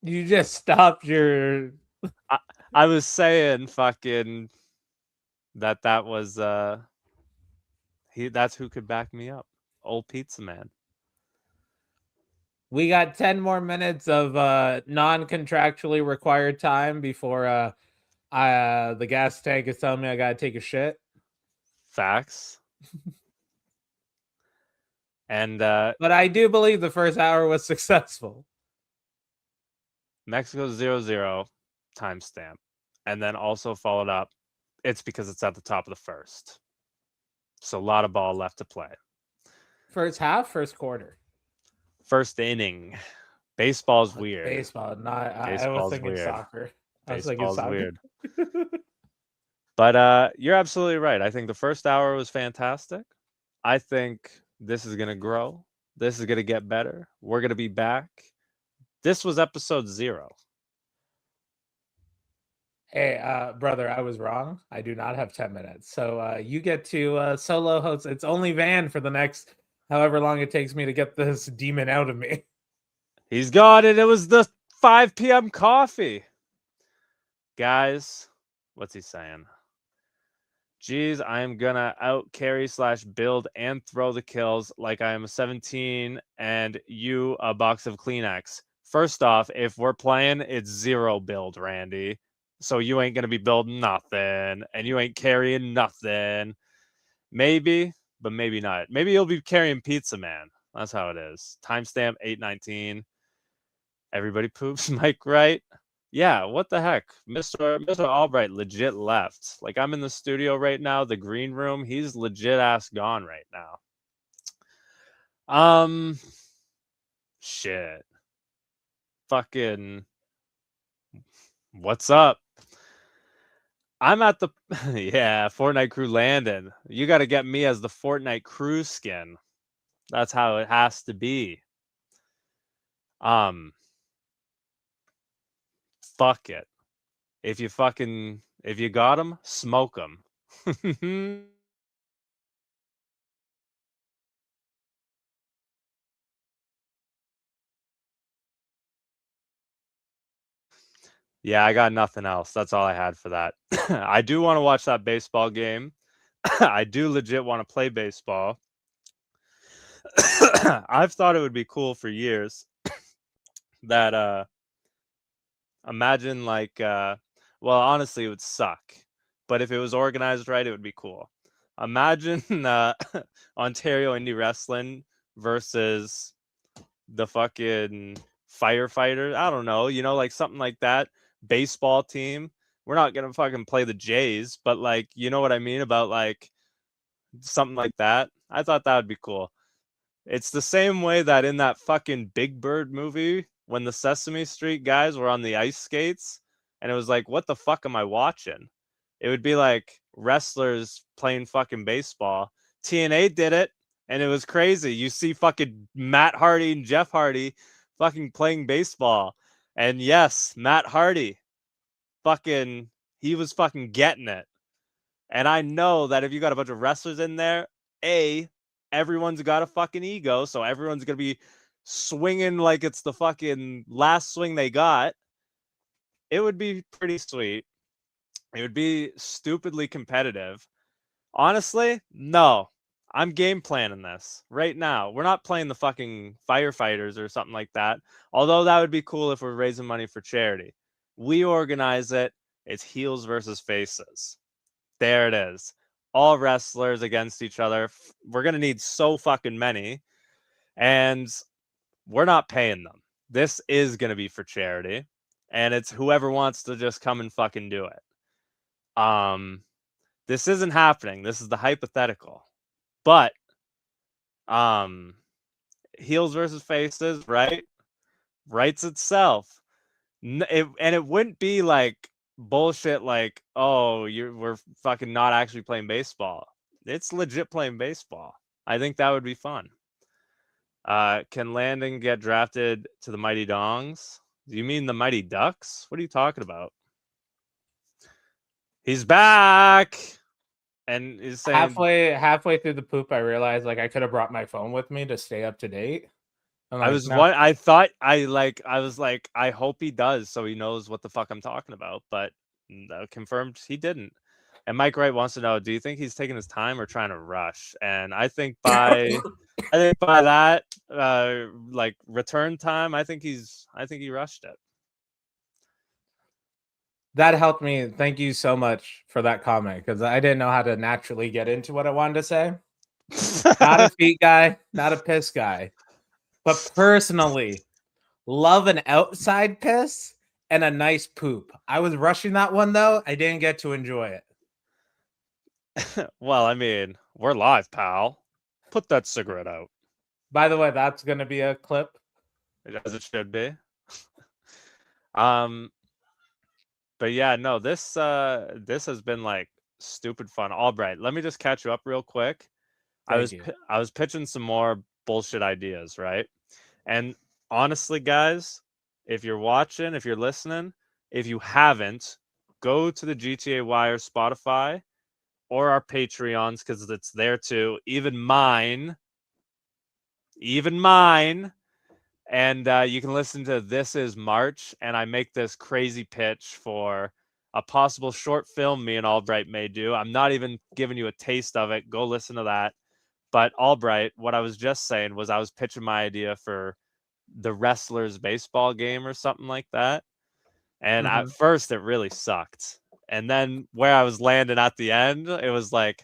You just stopped your... I was saying fucking that was that's who could back me up. Old Pizza Man. We got 10 more minutes of non-contractually required time before the gas tank is telling me I gotta take a shit. Facts. And but I do believe the first hour was successful. Mexico 0-0 timestamp, and then also followed up. It's because it's at the top of the first, so a lot of ball left to play. First half, first quarter, first inning. Baseball's weird. Baseball, not. I was thinking weird. Soccer. Baseball's weird. But you're absolutely right. I think the first hour was fantastic. I think this is gonna grow. This is gonna get better. We're gonna be back. This was episode 0. Hey, brother, I was wrong. I do not have 10 minutes. So you get to solo host. It's only Van for the next however long it takes me to get this demon out of me. He's got it. It was the 5 p.m. coffee. Guys, what's he saying? Geez, I am gonna out carry / build and throw the kills like I am 17 and you a box of Kleenex. First off, if we're playing, it's 0 build, Randy. So you ain't going to be building nothing, and you ain't carrying nothing. Maybe, but maybe not. Maybe you'll be carrying Pizza Man. That's how it is. Timestamp 8:19. Everybody poops Mike right. Yeah, what the heck? Mr. Albright legit left. Like, I'm in the studio right now, the green room. He's legit ass gone right now. Shit. Fucking What's up? I'm at the yeah, Fortnite crew Landon. You got to get me as the Fortnite crew skin. That's how it has to be. Um, fuck it. If you got them, smoke them. Yeah, I got nothing else. That's all I had for that. I do want to watch that baseball game. I do legit want to play baseball. I've thought it would be cool for years that imagine like well, honestly it would suck. But if it was organized right, it would be cool. Imagine Ontario Indie Wrestling versus the fucking firefighters. I don't know, like something like that. Baseball team. We're not gonna fucking play the Jays, but like, you know what I mean about like something like that. I thought that would be cool. It's the same way that in that fucking Big Bird movie, when the Sesame Street guys were on the ice skates, and it was like, what the fuck am I watching? It would be like wrestlers playing fucking baseball. TNA did it, and it was crazy. You see fucking Matt Hardy and Jeff Hardy fucking playing baseball. And yes, Matt Hardy, fucking, he was fucking getting it. And I know that if you got a bunch of wrestlers in there, everyone's got a fucking ego, so everyone's gonna be swinging like it's the fucking last swing they got. It would be pretty sweet. It would be stupidly competitive. Honestly, no. I'm game planning this right now. We're not playing the fucking firefighters or something like that. Although that would be cool if we're raising money for charity. We organize it. It's heels versus faces. There it is. All wrestlers against each other. We're going to need so fucking many. And we're not paying them. This is going to be for charity. And it's whoever wants to just come and fucking do it. This isn't happening. This is the hypothetical. But heels versus faces, right? Writes itself. And it wouldn't be like bullshit like, oh, we're fucking not actually playing baseball. It's legit playing baseball. I think that would be fun. Can Landon get drafted to the Mighty Dongs? Do you mean the Mighty Ducks? What are you talking about? He's back, and he's saying halfway through the poop, I realized like I could have brought my phone with me to stay up to date. I was what I thought. I was like, I hope he does, so he knows what the fuck I'm talking about. But confirmed he didn't. And Mike Wright wants to know: do you think he's taking his time or trying to rush? And I think by that like return time, I think he rushed it. That helped me. Thank you so much for that comment because I didn't know how to naturally get into what I wanted to say. Not a feet guy, not a piss guy, but personally love an outside piss and a nice poop. I was rushing that one though. I didn't get to enjoy it. Well, I mean, we're live, pal. Put that cigarette out. By the way, that's going to be a clip. As it should be. But yeah, no, this has been like stupid fun. Albright, let me just catch you up real quick. I was pitching some more bullshit ideas, right? And honestly, guys, if you're watching, if you're listening, if you haven't, go to the GTA Wire Spotify or our Patreons because it's there too. Even mine. And you can listen to This Is March, and I make this crazy pitch for a possible short film me and Albright may do. I'm not even giving you a taste of it. Go listen to that. But Albright, what I was just saying was I was pitching my idea for the wrestlers baseball game or something like that. And at first it really sucked. And then where I was landing at the end, it was like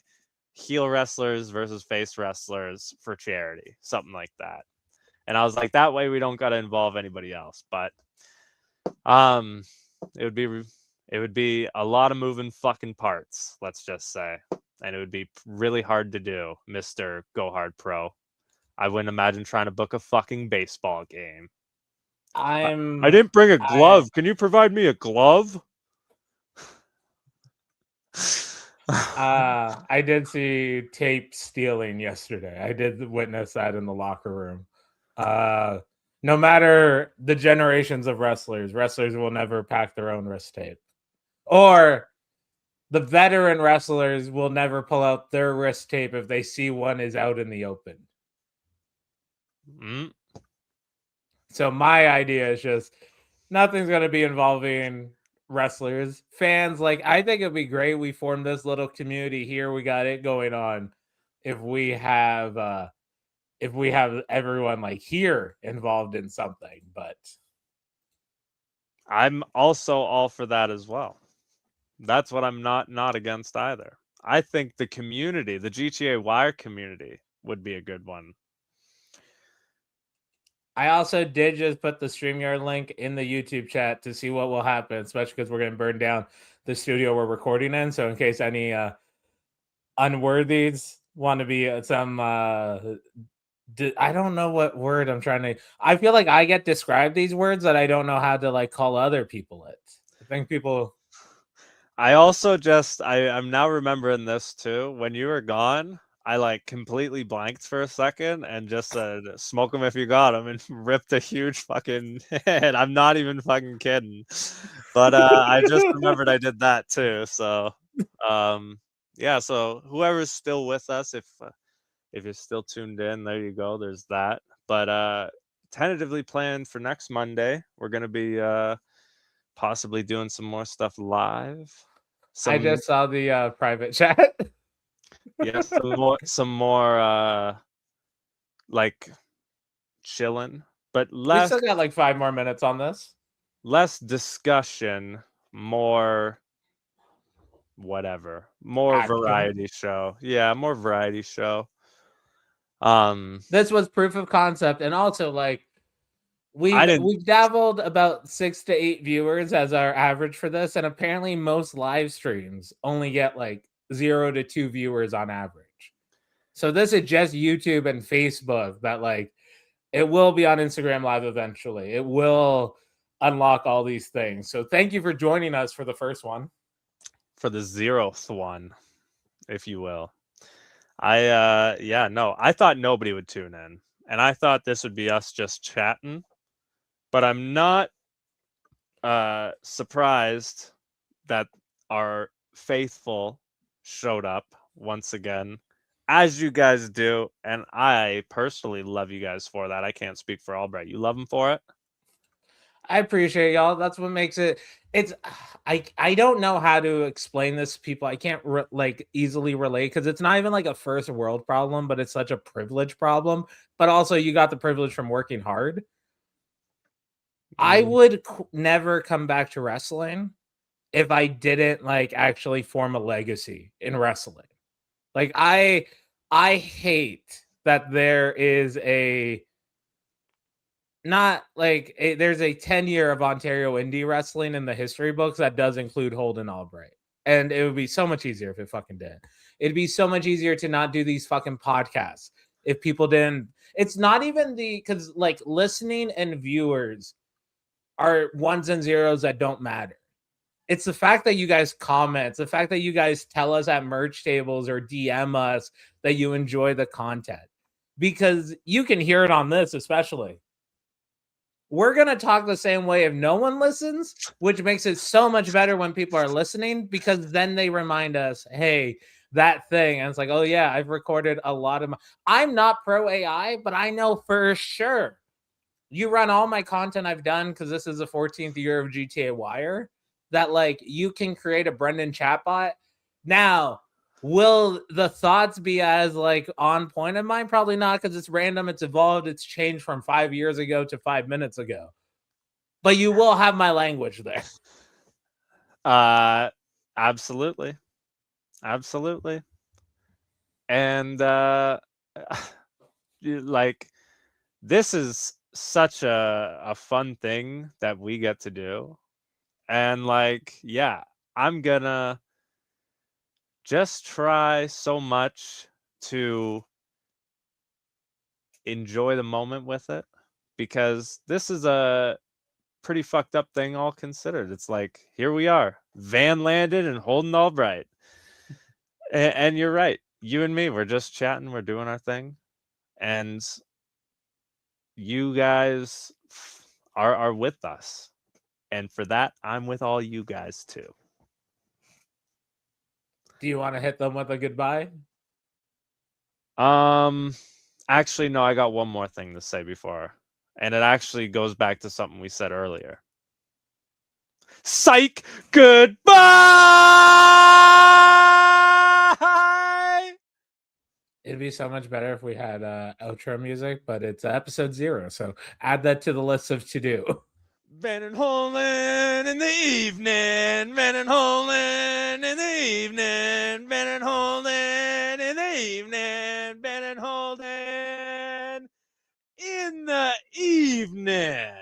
heel wrestlers versus face wrestlers for charity, something like that. And I was like, that way we don't got to involve anybody else. But it would be a lot of moving fucking parts, let's just say. And it would be really hard to do, Mr. Go Hard Pro. I wouldn't imagine trying to book a fucking baseball game. I didn't bring a glove. Can you provide me a glove? I did see tape stealing yesterday. I did witness that in the locker room. No matter the generations of wrestlers will never pack their own wrist tape. Or the veteran wrestlers will never pull out their wrist tape if they see one is out in the open. Mm. So my idea is just nothing's going to be involving wrestlers. Fans, like, I think it'd be great. We formed this little community here. We got it going on. If we have everyone like here involved in something, but I'm also all for that as well. That's what I'm not against either. I think the community, the GTA Wire community, would be a good one. I also did just put the StreamYard link in the YouTube chat to see what will happen, especially because we're going to burn down the studio we're recording in. So in case any unworthies want to be some I don't know what word I'm trying to. I feel like I get described these words that I don't know how to like call other people it. I think people. I also I'm now remembering this too. When you were gone, I like completely blanked for a second and just said, "Smoke them if you got them," and ripped a huge fucking head. I'm not even fucking kidding. But I just remembered I did that too. So, yeah. So whoever's still with us, if you're still tuned in, there you go. There's that. But tentatively planned for next Monday, we're gonna be possibly doing some more stuff live. I just saw the private chat. Yeah, some more like chilling, but We less still got like 5 more minutes on this. less discussion, more whatever, more Action. variety show. Yeah, more variety show. This was proof of concept, and also like we've dabbled about 6 to 8 viewers as our average for this, and apparently most live streams only get like 0 to 2 viewers on average. So this is just YouTube and Facebook that like it will be on Instagram Live eventually. It will unlock all these things. So thank you for joining us for the first one. For the 0th one, if you will. I thought nobody would tune in. And I thought this would be us just chatting. But I'm not surprised that our faithful showed up once again, as you guys do, and I personally love you guys for that. I can't speak for Albright. You love him for it? I appreciate y'all. That's what makes it. It's I don't know how to explain this to people. I can't like easily relate because it's not even like a first world problem, but it's such a privilege problem. But also, you got the privilege from working hard. I would never come back to wrestling if I didn't like actually form a legacy in wrestling. Like I hate that there is a not like there's a 10-year of Ontario indie wrestling in the history books that does include Holden Albright. And it would be so much easier if it fucking did. It'd be so much easier to not do these fucking podcasts if people didn't. It's not even because like listening and viewers are ones and zeros that don't matter. It's the fact that you guys comment, it's the fact that you guys tell us at merch tables or DM us that you enjoy the content. Because you can hear it on this, especially. We're going to talk the same way if no one listens, which makes it so much better when people are listening because then they remind us, hey, that thing. And it's like, oh, yeah, I've recorded a lot of I'm not pro AI, but I know for sure you run all my content I've done because this is the 14th year of GTA Wire that like you can create a Brendan chatbot. Now, will the thoughts be as like on point of mine? Probably not because it's random, it's evolved, it's changed from 5 years ago to 5 minutes ago. But you will have my language there. Absolutely. Absolutely. And like this is such a fun thing that we get to do. And like, yeah, I'm gonna just try so much to enjoy the moment with it because this is a pretty fucked up thing all considered. It's like, here we are, Van Landon and Holden Albright. And you're right. You and me, we're just chatting, we're doing our thing. And you guys are with us. And for that, I'm with all you guys too. Do you want to hit them with a goodbye? Actually, no, I got one more thing to say before. And it actually goes back to something we said earlier. Psych! Goodbye! It'd be so much better if we had outro music, but it's episode 0, so add that to the list of to do. Van and Holden in the evening. Van and Holden in the evening. Van and Holden in the evening. Van and Holden in the evening.